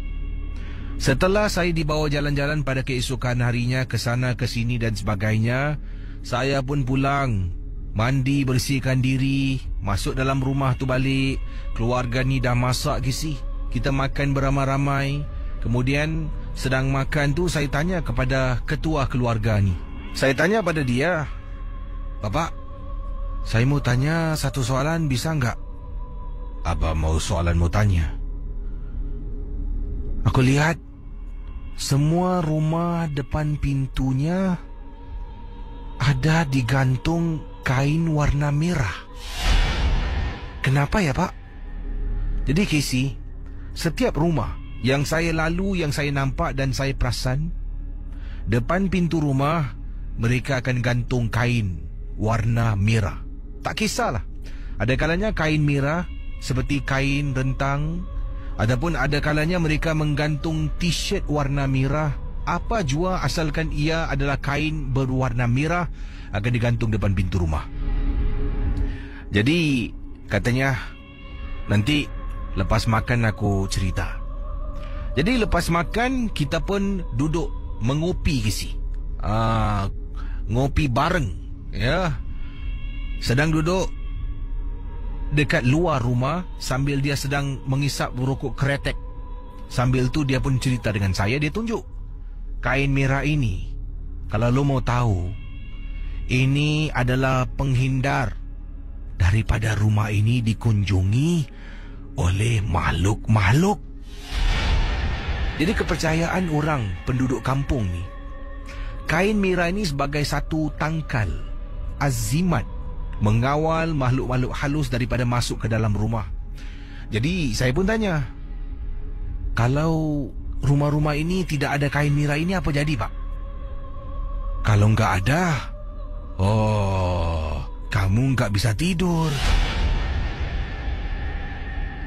Setelah saya dibawa jalan-jalan pada keesokan harinya, ke sana ke sini dan sebagainya, saya pun pulang, mandi, bersihkan diri, masuk dalam rumah tu balik. Keluarga ni dah masak kisi. Kita makan beramai-ramai. Kemudian sedang makan tu saya tanya kepada ketua keluarga ni. Saya tanya pada dia, "Bapak, saya mau tanya satu soalan, bisa enggak?" Abah mau tanya. Aku lihat semua rumah depan pintunya ada digantung kain warna merah. Kenapa ya, Pak? Jadi Casey, setiap rumah yang saya lalu, yang saya nampak dan saya perasan, depan pintu rumah mereka akan gantung kain warna merah. Tak kisahlah, ada kalanya kain merah seperti kain rentang, ataupun ada kalanya mereka menggantung t-shirt warna merah. Apa jua asalkan ia adalah kain berwarna merah akan digantung depan pintu rumah. Jadi katanya nanti lepas makan aku cerita. Jadi lepas makan kita pun duduk mengopi Casey. Ngopi bareng, ya. Sedang duduk dekat luar rumah sambil dia sedang mengisap rokok kretek. Sambil tu dia pun cerita dengan saya. Dia tunjuk kain merah ini. Kalau lo mau tahu, ini adalah penghindar daripada rumah ini dikunjungi oleh makhluk-makhluk. Jadi kepercayaan orang penduduk kampung ni, kain merah ini sebagai satu tangkal azimat mengawal makhluk-makhluk halus daripada masuk ke dalam rumah. Jadi saya pun tanya, kalau rumah-rumah ini tidak ada kain merah ini apa jadi, Pak? Kalau enggak ada, kamu enggak bisa tidur.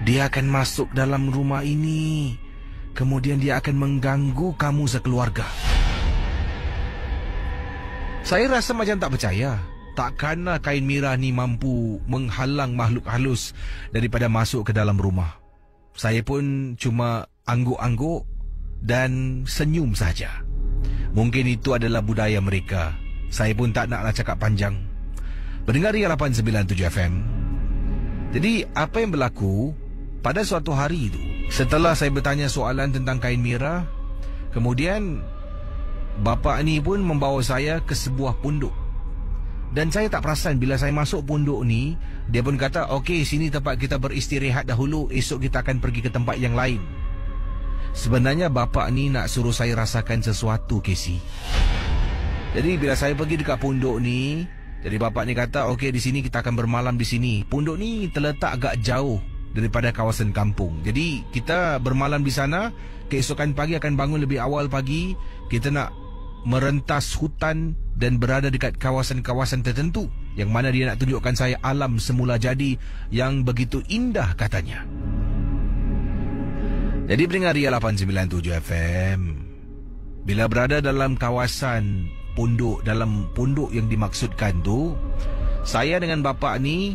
Dia akan masuk dalam rumah ini, kemudian dia akan mengganggu kamu sekeluarga. Saya rasa macam tak percaya. Takkanlah kain merah ni mampu menghalang makhluk halus daripada masuk ke dalam rumah. Saya pun cuma angguk-angguk dan senyum saja. Mungkin itu adalah budaya mereka. Saya pun tak naklah cakap panjang. Pendengar Ria 897 FM. Jadi apa yang berlaku pada suatu hari itu, setelah saya bertanya soalan tentang kain merah, kemudian bapa ni pun membawa saya ke sebuah pondok. Dan saya tak perasan bila saya masuk pondok ni, dia pun kata, okey, sini tempat kita beristirahat dahulu, esok kita akan pergi ke tempat yang lain. Sebenarnya bapa ni nak suruh saya rasakan sesuatu, Casey. Jadi bila saya pergi dekat pondok ni, jadi bapa ni kata, okey, di sini kita akan bermalam di sini. Pondok ni terletak agak jauh daripada kawasan kampung. Jadi kita bermalam di sana, keesokan pagi akan bangun lebih awal pagi. Kita nak merentas hutan dan berada dekat kawasan-kawasan tertentu yang mana dia nak tunjukkan saya alam semula jadi yang begitu indah katanya. Jadi pendengar Ria 897 FM, bila berada dalam kawasan pondok, dalam pondok yang dimaksudkan tu, saya dengan bapa ni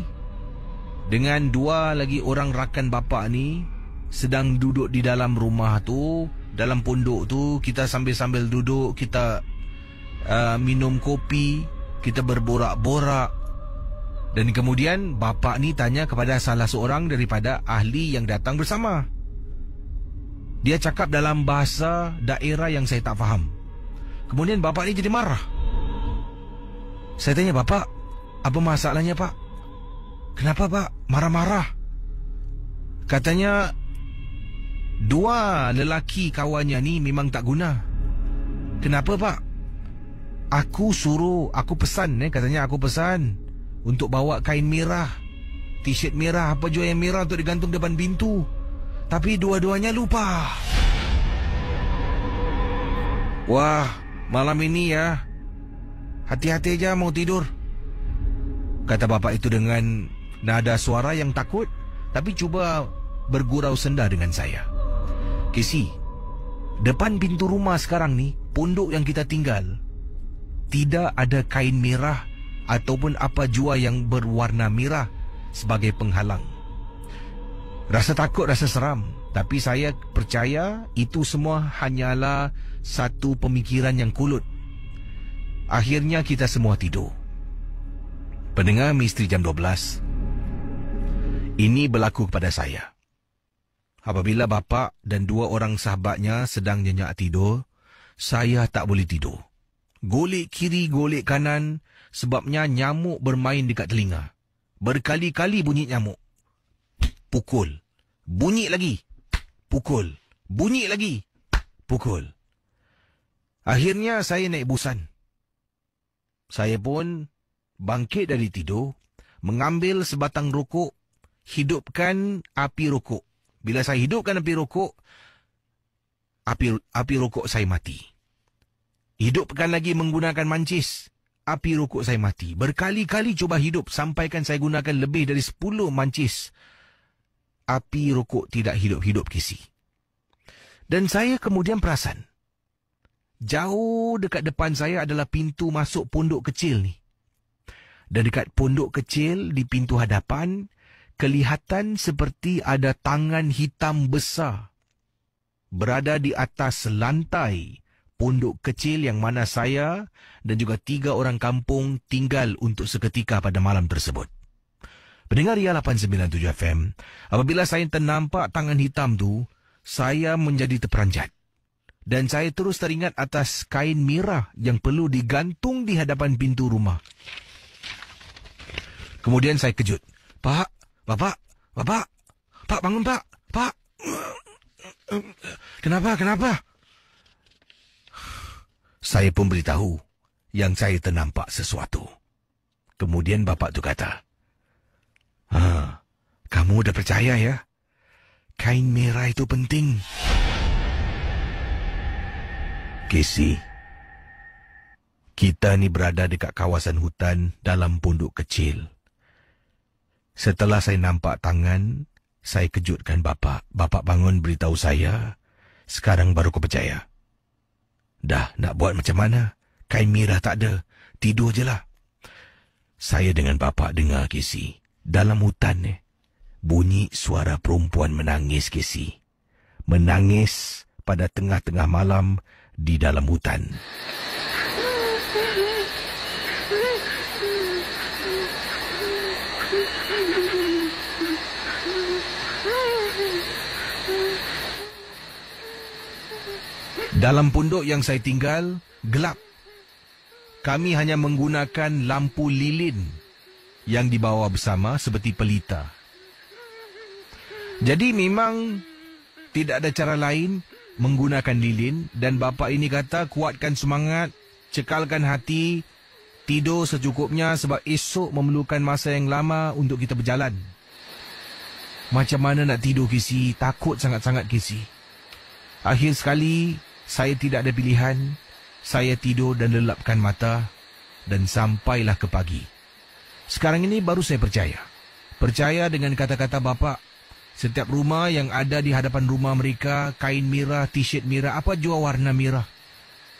dengan dua lagi orang rakan bapa ni sedang duduk di dalam rumah tu, dalam pondok tu. Kita sambil-sambil duduk, kita minum kopi, kita berborak-borak. Dan kemudian bapa ni tanya kepada salah seorang daripada ahli yang datang bersama. Dia cakap dalam bahasa daerah yang saya tak faham. Kemudian bapa ni jadi marah. Saya tanya, "Bapak, apa masalahnya, Pak? Kenapa, Pak, marah-marah?" Katanya, dua lelaki kawannya ni memang tak guna. Kenapa, Pak? Aku pesan, katanya aku pesan untuk bawa kain merah, t-shirt merah, apa jua yang merah untuk digantung depan pintu. Tapi dua-duanya lupa. Wah, malam ini ya, hati-hati aja mau tidur, kata bapak itu dengan nada suara yang takut, tapi cuba bergurau senda dengan saya. Casey, depan pintu rumah sekarang ni, pondok yang kita tinggal, tidak ada kain merah ataupun apa jua yang berwarna merah sebagai penghalang. Rasa takut, rasa seram, tapi saya percaya itu semua hanyalah satu pemikiran yang kulut. Akhirnya kita semua tidur. Pendengar Misteri Jam 12, ini berlaku kepada saya. Apabila bapa dan dua orang sahabatnya sedang nyenyak tidur, saya tak boleh tidur. Golek kiri, golek kanan, sebabnya nyamuk bermain dekat telinga. Berkali-kali bunyi nyamuk. pukul. Bunyi lagi, pukul. Bunyi lagi, pukul. Akhirnya saya naik busan. Saya pun bangkit dari tidur, mengambil sebatang rokok, hidupkan api rokok. Bila saya hidupkan api rokok, api rokok saya mati. Hidupkan lagi menggunakan mancis, api rokok saya mati. Berkali-kali cuba hidup, sampaikan saya gunakan lebih dari 10 mancis. Api rokok tidak hidup-hidup, Casey. Dan saya kemudian perasan, jauh dekat depan saya adalah pintu masuk pondok kecil ni. Dan dekat pondok kecil di pintu hadapan, kelihatan seperti ada tangan hitam besar berada di atas lantai pondok kecil yang mana saya dan juga 3 orang kampung tinggal untuk seketika pada malam tersebut. Pendengar Ria 897 FM, apabila saya ternampak tangan hitam tu, saya menjadi terperanjat. Dan saya terus teringat atas kain merah yang perlu digantung di hadapan pintu rumah. Kemudian saya kejut. Pak, Bapak, Pak bangun Pak, Pak. Kenapa? Saya pun beritahu yang saya ternampak sesuatu. Kemudian Bapak tu kata, kamu dah percaya ya? Kain merah itu penting. Casey, kita ni berada dekat kawasan hutan dalam pondok kecil. Setelah saya nampak tangan, saya kejutkan Bapak. Bapak bangun beritahu saya, sekarang baru kau percaya. Dah, nak buat macam mana? Kain merah tak ada, tidur je lah. Saya dengan Bapak dengar, Casey, dalam hutan bunyi suara perempuan menangis, Casey. Menangis pada tengah-tengah malam di dalam hutan. Dalam pondok yang saya tinggal, gelap. Kami hanya menggunakan lampu lilin yang dibawa bersama seperti pelita. Jadi memang tidak ada cara lain menggunakan lilin, dan bapa ini kata kuatkan semangat, cekalkan hati, tidur secukupnya sebab esok memerlukan masa yang lama untuk kita berjalan. Macam mana nak tidur, Casey? Takut sangat-sangat, Casey. Akhir sekali, saya tidak ada pilihan. Saya tidur dan lelapkan mata dan sampailah ke pagi. Sekarang ini baru saya percaya. Percaya dengan kata-kata bapa. Setiap rumah yang ada di hadapan rumah mereka, kain merah, t-shirt merah, apa jua warna merah.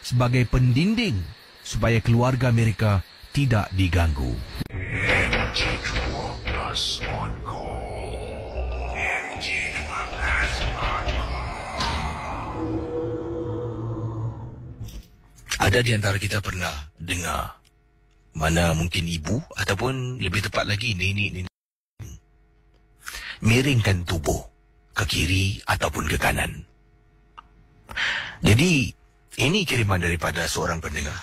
Sebagai pendinding supaya keluarga mereka tidak diganggu. MG12 on call. MG12 on call. Ada di antara kita pernah dengar mana mungkin ibu ataupun lebih tepat lagi nenek miringkan tubuh ke kiri ataupun ke kanan. Jadi ini kiriman daripada seorang pendengar.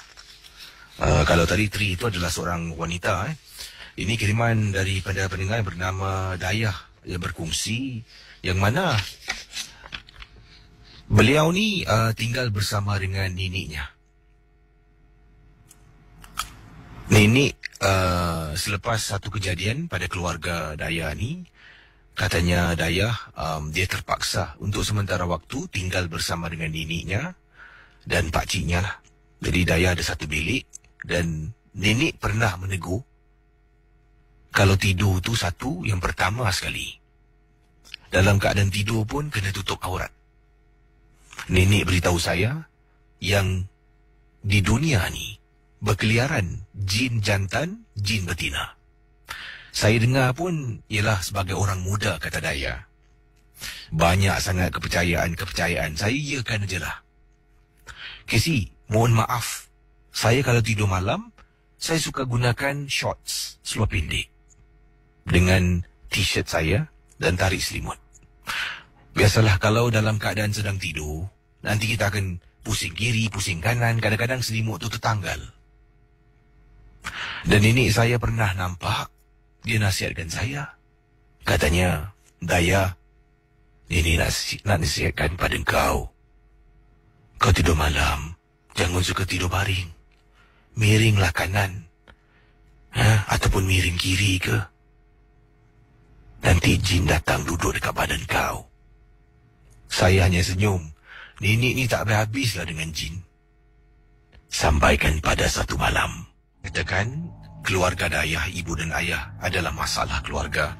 Kalau tadi Tri itu adalah seorang wanita, ini kiriman daripada pendengar bernama Dayah yang berkongsi, yang mana beliau ni tinggal bersama dengan neneknya. Nenek selepas satu kejadian pada keluarga Dayah ni, katanya Dayah dia terpaksa untuk sementara waktu tinggal bersama dengan neneknya dan pakciknya lah. Jadi Dayah ada satu bilik dan nenek pernah menegur kalau tidur tu satu yang pertama sekali. Dalam keadaan tidur pun kena tutup aurat. Nenek beritahu saya yang di dunia ni berkeliaran jin jantan, jin betina. Saya dengar pun ialah sebagai orang muda, kata Dayah. Banyak sangat kepercayaan. Saya iakan je lah. Casey, mohon maaf. Saya kalau tidur malam, saya suka gunakan shorts, seluar pendek. Dengan t-shirt saya dan tarik selimut. Biasalah kalau dalam keadaan sedang tidur, nanti kita akan pusing kiri, pusing kanan, kadang-kadang selimut tu tertanggal. Dan nenek saya pernah nampak, dia nasihatkan saya. Katanya, Daya, ini nak nasihatkan pada kau. Kau tidur malam, jangan suka tidur baring. Miringlah kanan. Ataupun miring kiri ke. Nanti jin datang duduk dekat badan kau. Saya hanya senyum. Nenek ni tak habis-habislah dengan jin. Sampaikan pada satu malam. Katakan, keluarga Dayah, ibu dan ayah adalah masalah keluarga.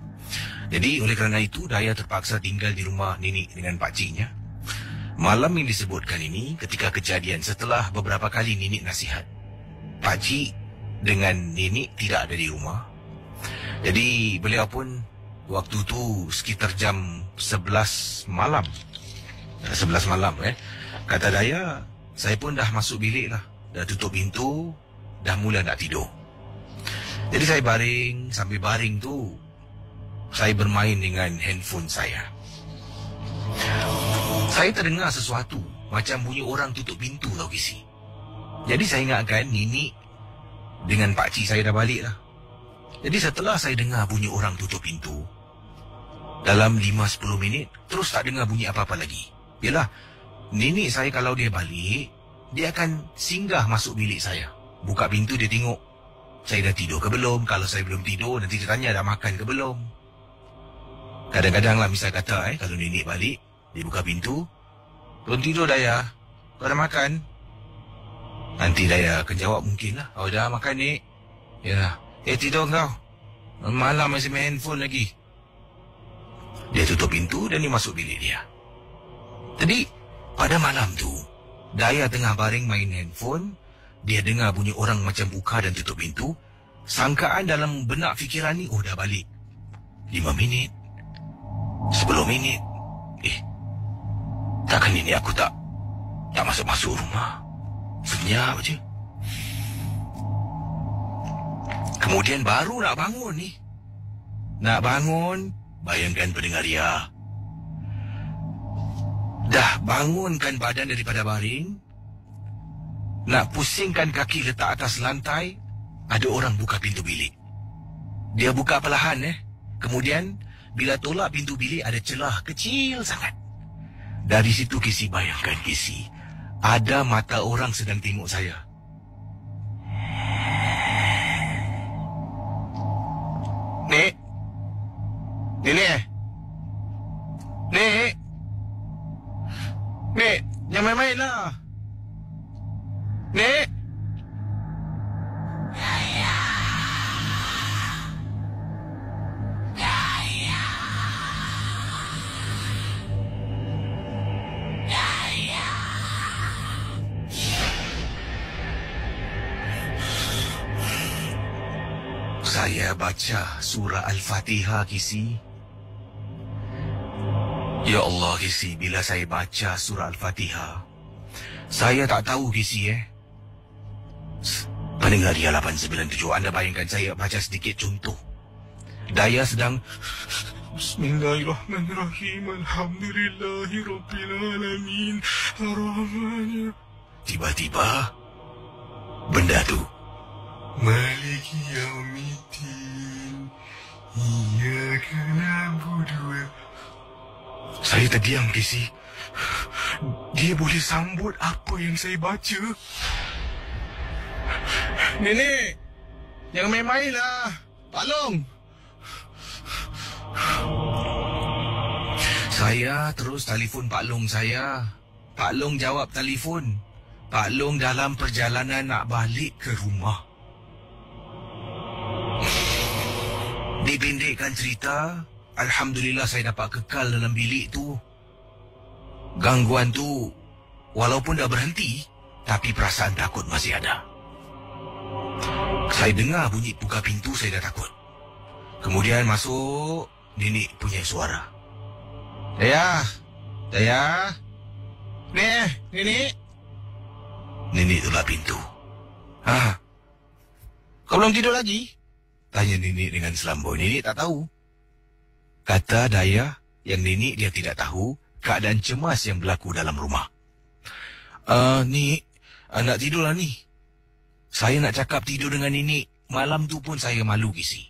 Jadi oleh kerana itu, Dayah terpaksa tinggal di rumah nenek dengan pakciknya. Malam yang disebutkan ini ketika kejadian setelah beberapa kali nenek nasihat. Pakcik dengan nenek tidak ada di rumah. Jadi beliau pun waktu tu sekitar jam 11 malam. 11 malam Kata Dayah, saya pun dah masuk bilik lah. Dah tutup pintu, dah mula nak tidur. Jadi saya baring, sambil baring tu saya bermain dengan handphone saya. Saya terdengar sesuatu macam bunyi orang tutup pintu tau Kisi. Jadi saya ingatkan nenek dengan pakcik saya dah balik lah. Jadi setelah saya dengar bunyi orang tutup pintu, dalam 5-10 minit terus tak dengar bunyi apa-apa lagi. Yalah, nenek saya kalau dia balik, dia akan singgah masuk bilik saya. Buka pintu, dia tengok saya dah tidur ke belum. Kalau saya belum tidur, nanti dia tanya dah makan ke belum. Kadang-kadang lah misal kata kalau nenek balik, dia buka pintu, belum tidur Dayah, kau dah makan? Nanti Dayah akan jawab mungkin lah, oh dah makan nek. Ya, tidur kau, malam masih main handphone lagi. Dia tutup pintu dan dia masuk bilik dia. Jadi pada malam tu, Dayah tengah baring main handphone, dia dengar bunyi orang macam buka dan tutup pintu. Sangkaan dalam benak fikiran ni, oh dah balik 5 minit, 10 minit. Takkan ini aku tak masuk-masuk rumah. Senyap je. Kemudian baru nak bangun ni. Nak bangun, bayangkan pendengar dia. Dah bangunkan badan daripada baring, nak pusingkan kaki letak atas lantai, ada orang buka pintu bilik. Dia buka perlahan Kemudian bila tolak pintu bilik ada celah kecil sangat. Dari situ Kisi bayangkan Kisi, ada mata orang sedang tengok saya. Nek. Nenek. Nek. Nek, jangan main-main lah. Nek. Saya baca surah Al-Fatihah Kisi. Ya Allah Kisi, bila saya baca surah Al-Fatihah, saya tak tahu Kisi pendengar dia 897, anda bayangkan saya baca sedikit contoh. Dayah sedang Bismillahirrahmanirrahim, Alhamdulillahirrabbilalamin, Ar-Rahman. Tiba-tiba benda tu, Maliki yaumiddin, iyyaka na'budu. Saya terdiam Kisi. Dia boleh sambut apa yang saya baca. Nenek, jangan main-main lah. Pak Long. Saya terus telefon Pak Long saya. Pak Long jawab telefon. Pak Long dalam perjalanan nak balik ke rumah. Dipendekkan cerita, Alhamdulillah saya dapat kekal dalam bilik tu. Gangguan tu walaupun dah berhenti, tapi perasaan takut masih ada. Saya dengar bunyi buka pintu, saya dah takut. Kemudian masuk nenek punya suara. Dayah, Dayah, nenek. Nenek tolak pintu. Kau belum tidur lagi? Tanya nenek dengan selamboi. Nenek tak tahu. Kata Dayah yang nenek dia tidak tahu keadaan cemas yang berlaku dalam rumah. Nek, nak tidur lah ni. Saya nak cakap tidur dengan nenek. Malam tu pun saya malu Kisi.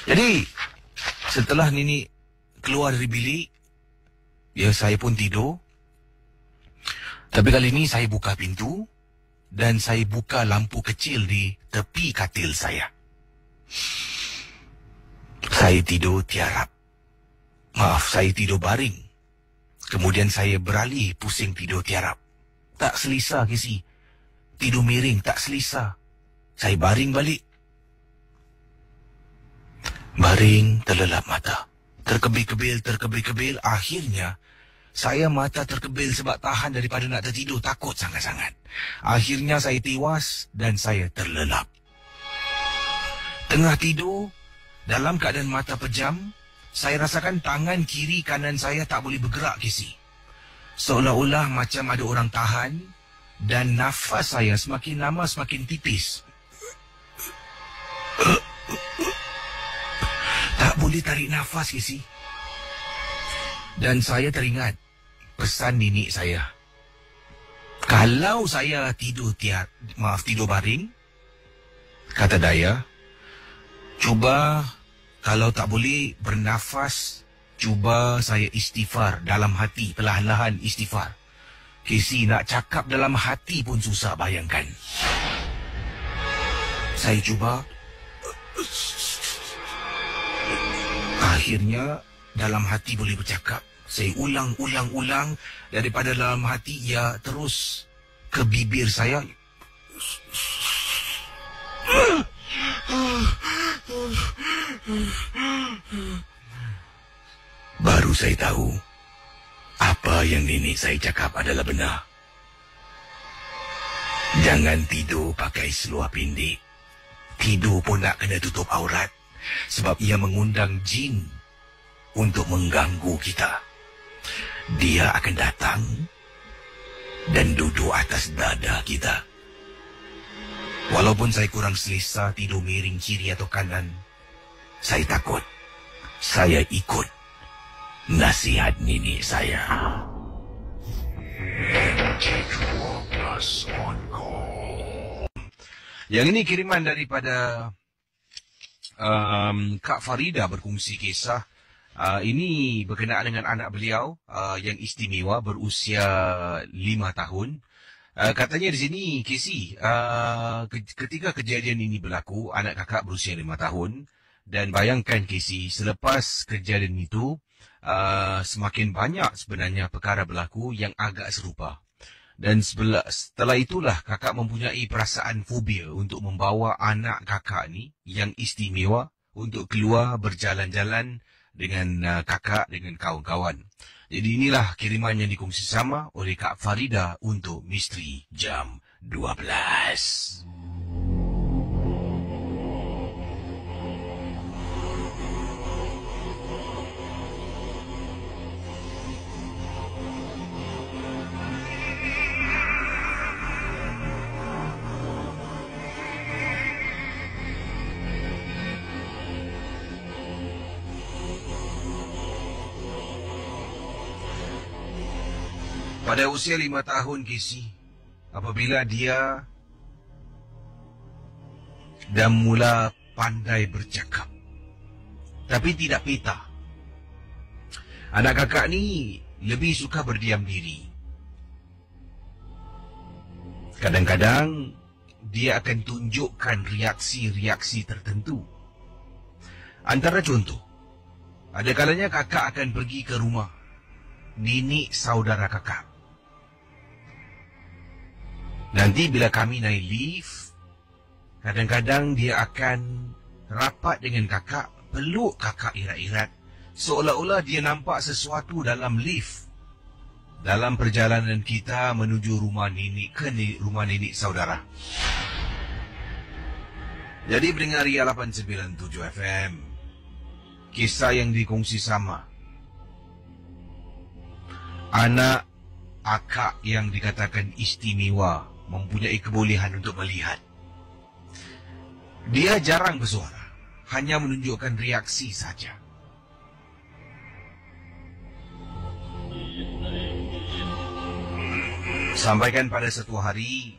Jadi, Setelah nenek keluar dari bilik, ya saya pun tidur. Tapi kali ini saya buka pintu dan saya buka lampu kecil di tepi katil saya. Saya tidur tiarap. Maaf, saya tidur baring. Kemudian saya beralih pusing tidur tiarap. Tak selesa, Kesi. Tidur miring, tak selesa. Saya baring balik. Baring, terlelap mata. Terkebil-kebil. Akhirnya, saya mata terkebil sebab tahan daripada nak tertidur. Takut sangat-sangat. Akhirnya saya tewas dan saya terlelap. Tengah tidur, dalam keadaan mata pejam, saya rasakan tangan kiri kanan saya tak boleh bergerak, Kesi. Seolah-olah macam ada orang tahan dan nafas saya semakin lama semakin tipis. Tak boleh tarik nafas, Kesi. Dan saya teringat pesan nenek saya. Kalau saya tidur baring, kata Daya, cuba kalau tak boleh bernafas, cuba saya istighfar dalam hati, perlahan-lahan istighfar. Kesi, nak cakap dalam hati pun susah, bayangkan. Saya cuba. Akhirnya dalam hati boleh bercakap. Saya ulang daripada dalam hati, ia terus ke bibir saya. Baru saya tahu apa yang nenek saya cakap adalah benar. Jangan tidur pakai seluar pendek. Tidur pun nak kena tutup aurat, sebab ia mengundang jin untuk mengganggu kita. Dia akan datang dan duduk atas dada kita. Walaupun saya kurang selesa tidur miring kiri atau kanan, saya takut. Saya ikut nasihat nenek saya. Yang ini kiriman daripada Kak Farida berkongsi kisah. Ini berkenaan dengan anak beliau yang istimewa berusia 5 tahun. Katanya di sini, Casey, ketika kejadian ini berlaku, anak kakak berusia 5 tahun. Dan bayangkan, Casey, selepas kejadian itu, semakin banyak sebenarnya perkara berlaku yang agak serupa. Dan setelah itulah kakak mempunyai perasaan fobia untuk membawa anak kakak ni yang istimewa untuk keluar berjalan-jalan dengan kakak, dengan kawan-kawan. Jadi inilah kiriman yang dikongsi sama oleh Kak Farida untuk Misteri Jam 12. Pada usia 5 tahun, Casey, apabila dia dah mula pandai bercakap, tapi tidak peta. Anak kakak ni lebih suka berdiam diri. Kadang-kadang, dia akan tunjukkan reaksi-reaksi tertentu. Antara contoh, ada kalanya kakak akan pergi ke rumah nenek saudara kakak. Nanti bila kami naik lift, kadang-kadang dia akan rapat dengan kakak, peluk kakak erat-erat, seolah-olah dia nampak sesuatu dalam lift. Dalam perjalanan kita menuju rumah nenek rumah nenek saudara. Jadi pendengar Ria 897 FM, kisah yang dikongsi sama. Anak akak yang dikatakan istimewa mempunyai kebolehan untuk melihat. Dia jarang bersuara, hanya menunjukkan reaksi saja. Sampaikan pada satu hari,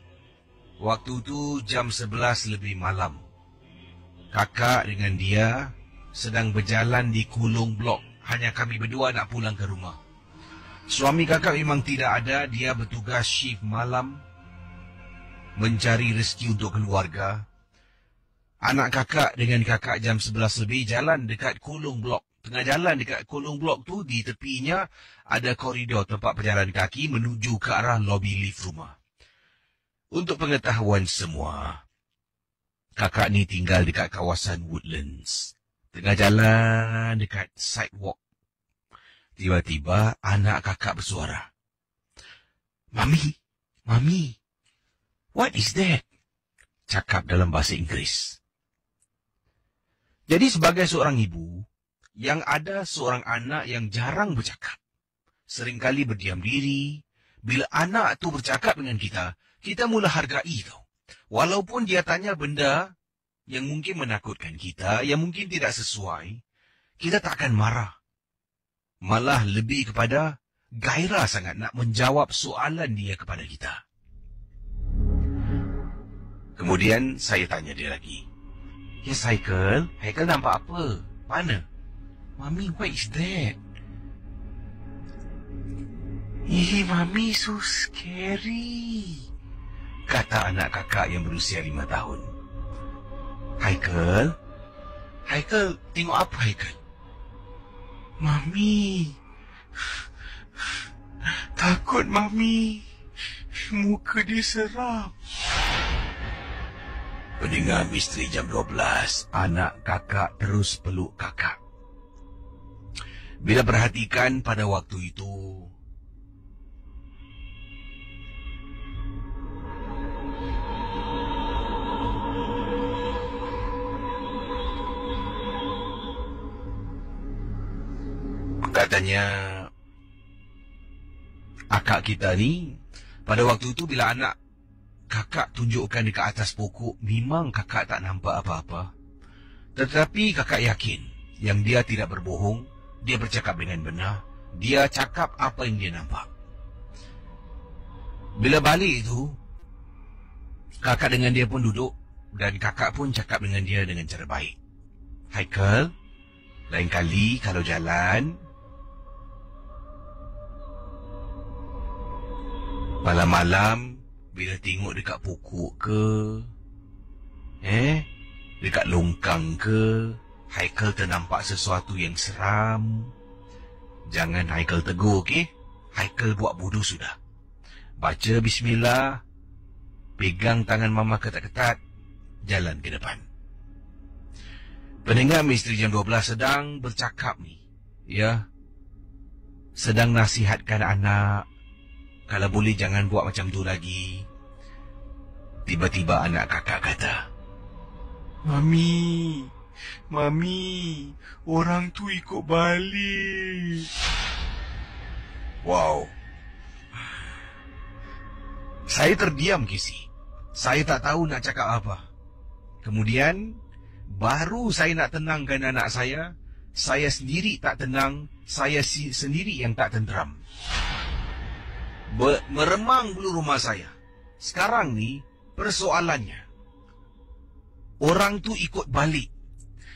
waktu itu jam 11 lebih malam, kakak dengan dia sedang berjalan di kolong blok. Hanya kami berdua nak pulang ke rumah. Suami kakak memang tidak ada. Dia bertugas shift malam, mencari rezeki untuk keluarga. Anak kakak dengan kakak jam 11 lebih jalan dekat kolong blok. Tengah jalan dekat kolong blok tu, di tepinya ada koridor tempat berjalan kaki menuju ke arah lobi lift rumah. Untuk pengetahuan semua, kakak ni tinggal dekat kawasan Woodlands. Tengah jalan dekat sidewalk. Tiba-tiba anak kakak bersuara. Mami, Mami, what is that? Cakap dalam bahasa Inggeris. Jadi sebagai seorang ibu, yang ada seorang anak yang jarang bercakap. Seringkali berdiam diri. Bila anak tu bercakap dengan kita, kita mula hargai tau. Walaupun dia tanya benda yang mungkin menakutkan kita, yang mungkin tidak sesuai, kita tak akan marah. Malah lebih kepada gairah sangat nak menjawab soalan dia kepada kita. Kemudian saya tanya dia lagi. Yes, Haikal. Haikal nampak apa? Mana? Mami, what is that? Mami, so scary. Kata anak kakak yang berusia 5 tahun. Haikal? Haikal, tengok apa Haikal? Mami. Takut Mami. Muka dia seram. Pendengar Misteri Jam 12, anak kakak terus peluk kakak. Bila perhatikan pada waktu itu, katanya akak kita ni, pada waktu itu bila anak kakak tunjukkan dekat atas pokok, memang kakak tak nampak apa-apa. Tetapi kakak yakin yang dia tidak berbohong, dia bercakap dengan benar, dia cakap apa yang dia nampak. Bila balik itu, kakak dengan dia pun duduk dan kakak pun cakap dengan dia dengan cara baik. Haikal, lain kali kalau jalan, malam-malam, bila tengok dekat pokok ke, dekat longkang ke, Haikal ternampak sesuatu yang seram, jangan Haikal tegur, okey? Haikal buat bodoh sudah. Baca bismillah, pegang tangan mama ketat-ketat, jalan ke depan. Pendengar Misteri Jam 12 sedang bercakap ni, ya, sedang nasihatkan anak, kalau boleh jangan buat macam tu lagi. Tiba-tiba anak kakak kata, Mami, orang tu ikut balik. Wow. Saya terdiam, Kisi. Saya tak tahu nak cakap apa. Kemudian, baru saya nak tenangkan anak saya sendiri tak tenang, saya sendiri yang tak tenteram. Meremang bulu rumah saya. Sekarang ni, persoalannya, orang tu ikut balik.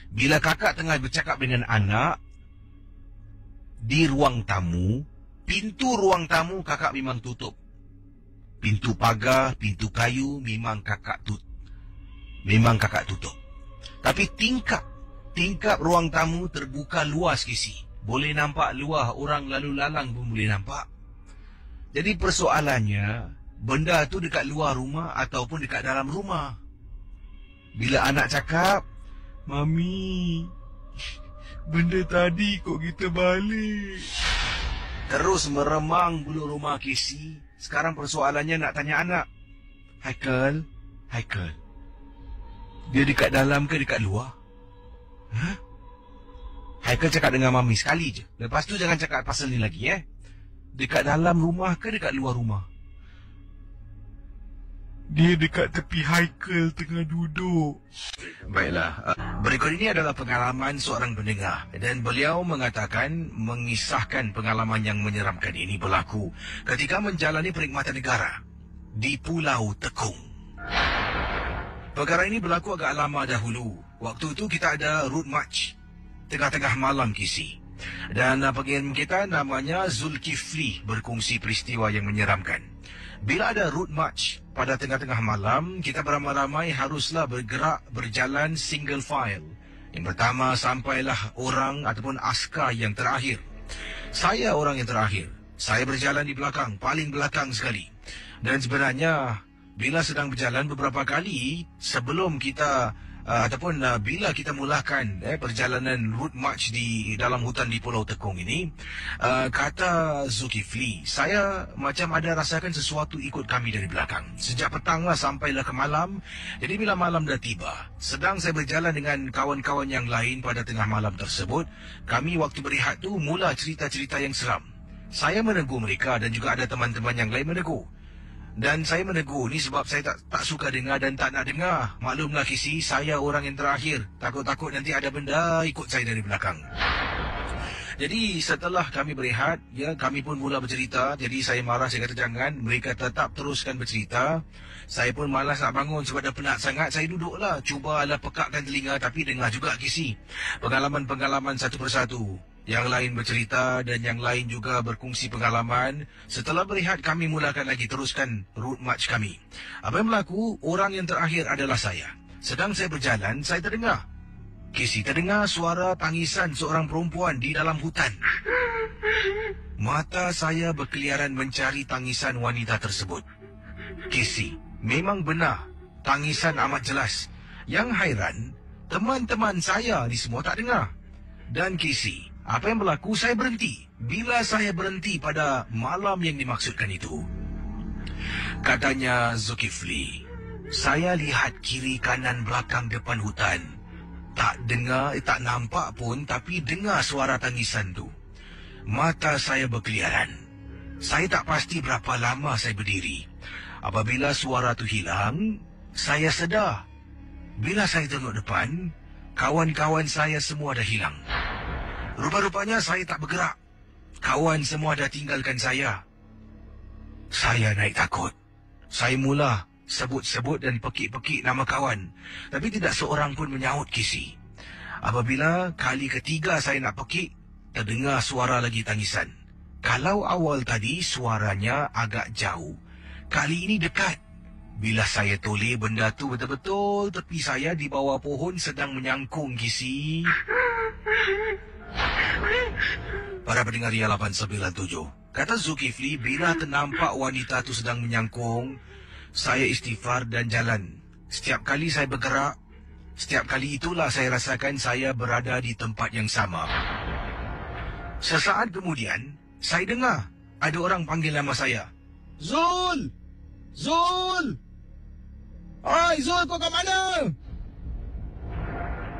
Bila kakak tengah bercakap dengan anak, di ruang tamu, pintu ruang tamu kakak memang tutup. Pintu pagar, pintu kayu memang kakak tutup. Tapi tingkap ruang tamu terbuka luas, Kisi. Boleh nampak luar, orang lalu lalang pun boleh nampak. Jadi persoalannya, benda tu dekat luar rumah ataupun dekat dalam rumah. Bila anak cakap, Mami, benda tadi kok kita balik. Terus meremang bulu rumah Kisi. Sekarang persoalannya nak tanya anak, Haikal, dia dekat dalam ke dekat luar? Haikal cakap dengan Mami sekali je. Lepas tu jangan cakap pasal ni lagi, Dekat dalam rumah ke dekat luar rumah? Dia dekat tepi Haikal tengah duduk. Baiklah, berikut ini adalah pengalaman seorang pendengar. Dan beliau mengatakan, mengisahkan pengalaman yang menyeramkan ini berlaku ketika menjalani perkhidmatan negara di Pulau Tekong. Perkara ini berlaku agak lama dahulu. Waktu itu kita ada route march tengah-tengah malam Kisi. Dan pengirim kita namanya Zulkifli berkongsi peristiwa yang menyeramkan. Bila ada route march pada tengah-tengah malam, kita beramai-ramai haruslah bergerak berjalan single file. Yang pertama sampailah orang ataupun askar yang terakhir. Saya orang yang terakhir. Saya berjalan di belakang, paling belakang sekali. Dan sebenarnya bila sedang berjalan beberapa kali sebelum kita bila kita mulakan perjalanan route march di dalam hutan di Pulau Tekong ini, kata Zulkifli, saya macam ada rasakan sesuatu ikut kami dari belakang. Sejak petanglah sampailah ke malam. Jadi bila malam dah tiba, sedang saya berjalan dengan kawan-kawan yang lain pada tengah malam tersebut, kami waktu berehat tu mula cerita-cerita yang seram. Saya menegur mereka dan juga ada teman-teman yang lain menegur. Dan saya menegur ni sebab saya tak suka dengar dan tak nak dengar. Maklumlah Kisi, saya orang yang terakhir. Takut-takut nanti ada benda ikut saya dari belakang. Jadi setelah kami berehat, kami pun mula bercerita. Jadi saya marah, saya kata jangan. Mereka tetap teruskan bercerita. Saya pun malas nak bangun sebab dah penat sangat. Saya duduklah, cubalah pekakkan telinga tapi dengar juga Kisi. Pengalaman-pengalaman satu persatu. Yang lain bercerita dan yang lain juga berkongsi pengalaman. Setelah berehat, kami mulakan lagi teruskan route march kami. Apa yang berlaku? Orang yang terakhir adalah saya. Sedang saya berjalan, saya terdengar suara tangisan seorang perempuan di dalam hutan. Mata saya berkeliaran mencari tangisan wanita tersebut. Kisi, memang benar. Tangisan amat jelas. Yang hairan, teman-teman saya ni semua tak dengar. Dan Kisi, apa yang berlaku? Saya berhenti. Bila saya berhenti pada malam yang dimaksudkan itu, katanya Zulkifli, saya lihat kiri kanan belakang depan hutan. Tak dengar, tak nampak pun, tapi dengar suara tangisan tu. Mata saya berkeliaran. Saya tak pasti berapa lama saya berdiri. Apabila suara tu hilang, saya sedar. Bila saya tengok depan, kawan-kawan saya semua dah hilang. Rupa-rupanya saya tak bergerak. Kawan semua dah tinggalkan saya. Saya naik takut. Saya mula sebut-sebut dan pekik-pekik nama kawan. Tapi tidak seorang pun menyaut Kisi. Apabila kali ketiga saya nak pekik, terdengar suara lagi tangisan. Kalau awal tadi suaranya agak jauh, kali ini dekat. Bila saya toleh, benda tu betul-betul tepi saya di bawah pohon sedang menyangkung Kisi. Para pendengar Ria 897, kata Zulkifli, bila ternampak wanita tu sedang menyangkung, saya istighfar dan jalan. Setiap kali saya bergerak, setiap kali itulah saya rasakan saya berada di tempat yang sama. Sesaat kemudian, saya dengar ada orang panggil nama saya. Zul! Zul! Hai Zul, kau kat mana?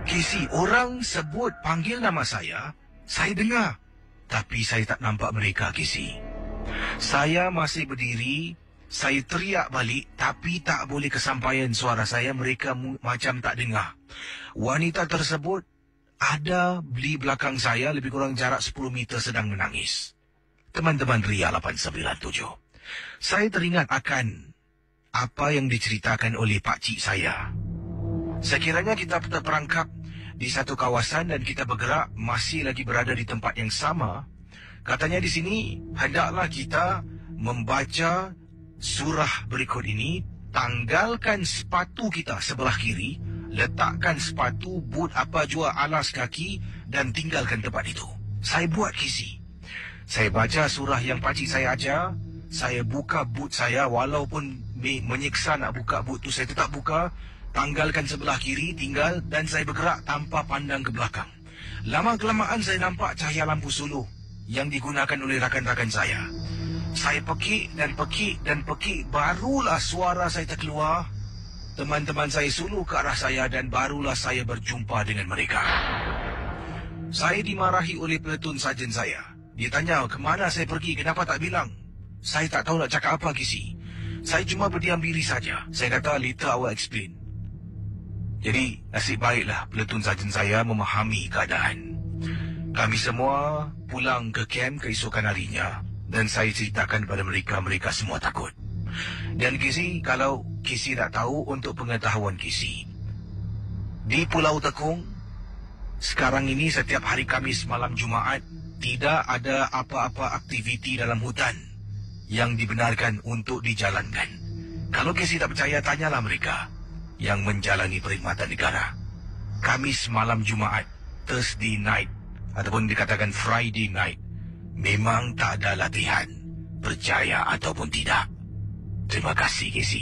Kisi, orang sebut panggil nama saya dengar. Tapi saya tak nampak mereka, Kisi. Saya masih berdiri, saya teriak balik, tapi tak boleh kesampaian suara saya, mereka macam tak dengar. Wanita tersebut ada di belakang saya, lebih kurang jarak 10 meter sedang menangis. Teman-teman Ria 897, saya teringat akan apa yang diceritakan oleh pakcik saya. Sekiranya kita terperangkap di satu kawasan dan kita bergerak masih lagi berada di tempat yang sama, katanya di sini hendaklah kita membaca surah berikut ini, tanggalkan sepatu kita sebelah kiri, letakkan sepatu, boot apa jua alas kaki dan tinggalkan tempat itu. Saya buat Kisi. Saya baca surah yang pakcik saya ajar, saya buka boot saya, walaupun menyiksa nak buka boot tu, saya tetap buka. Tanggalkan sebelah kiri, tinggal, dan saya bergerak tanpa pandang ke belakang. Lama-kelamaan saya nampak cahaya lampu suluh yang digunakan oleh rakan-rakan saya. Saya pekik dan pekik dan pekik, barulah suara saya terkeluar. Teman-teman saya suluh ke arah saya dan barulah saya berjumpa dengan mereka. Saya dimarahi oleh peletun sarjan saya. Dia tanya ke mana saya pergi, kenapa tak bilang? Saya tak tahu nak cakap apa, Kisi. Saya cuma berdiam diri saja. Saya kata, later I will explain. Jadi, nasib baiklah peletun sarjan saya memahami keadaan. Kami semua pulang ke kem keesokan harinya dan saya ceritakan kepada mereka, mereka semua takut. Dan Kisi, kalau Kisi nak tahu, untuk pengetahuan Kisi, di Pulau Tekong, Sekarang ini setiap hari Khamis malam Jumaat, tidak ada apa-apa aktiviti dalam hutan yang dibenarkan untuk dijalankan. Kalau Casey tak percaya, tanyalah mereka yang menjalani perkhidmatan negara. Khamis malam Jumaat, Thursday night, ataupun dikatakan Friday night, memang tak ada latihan. Percaya ataupun tidak. Terima kasih, Casey.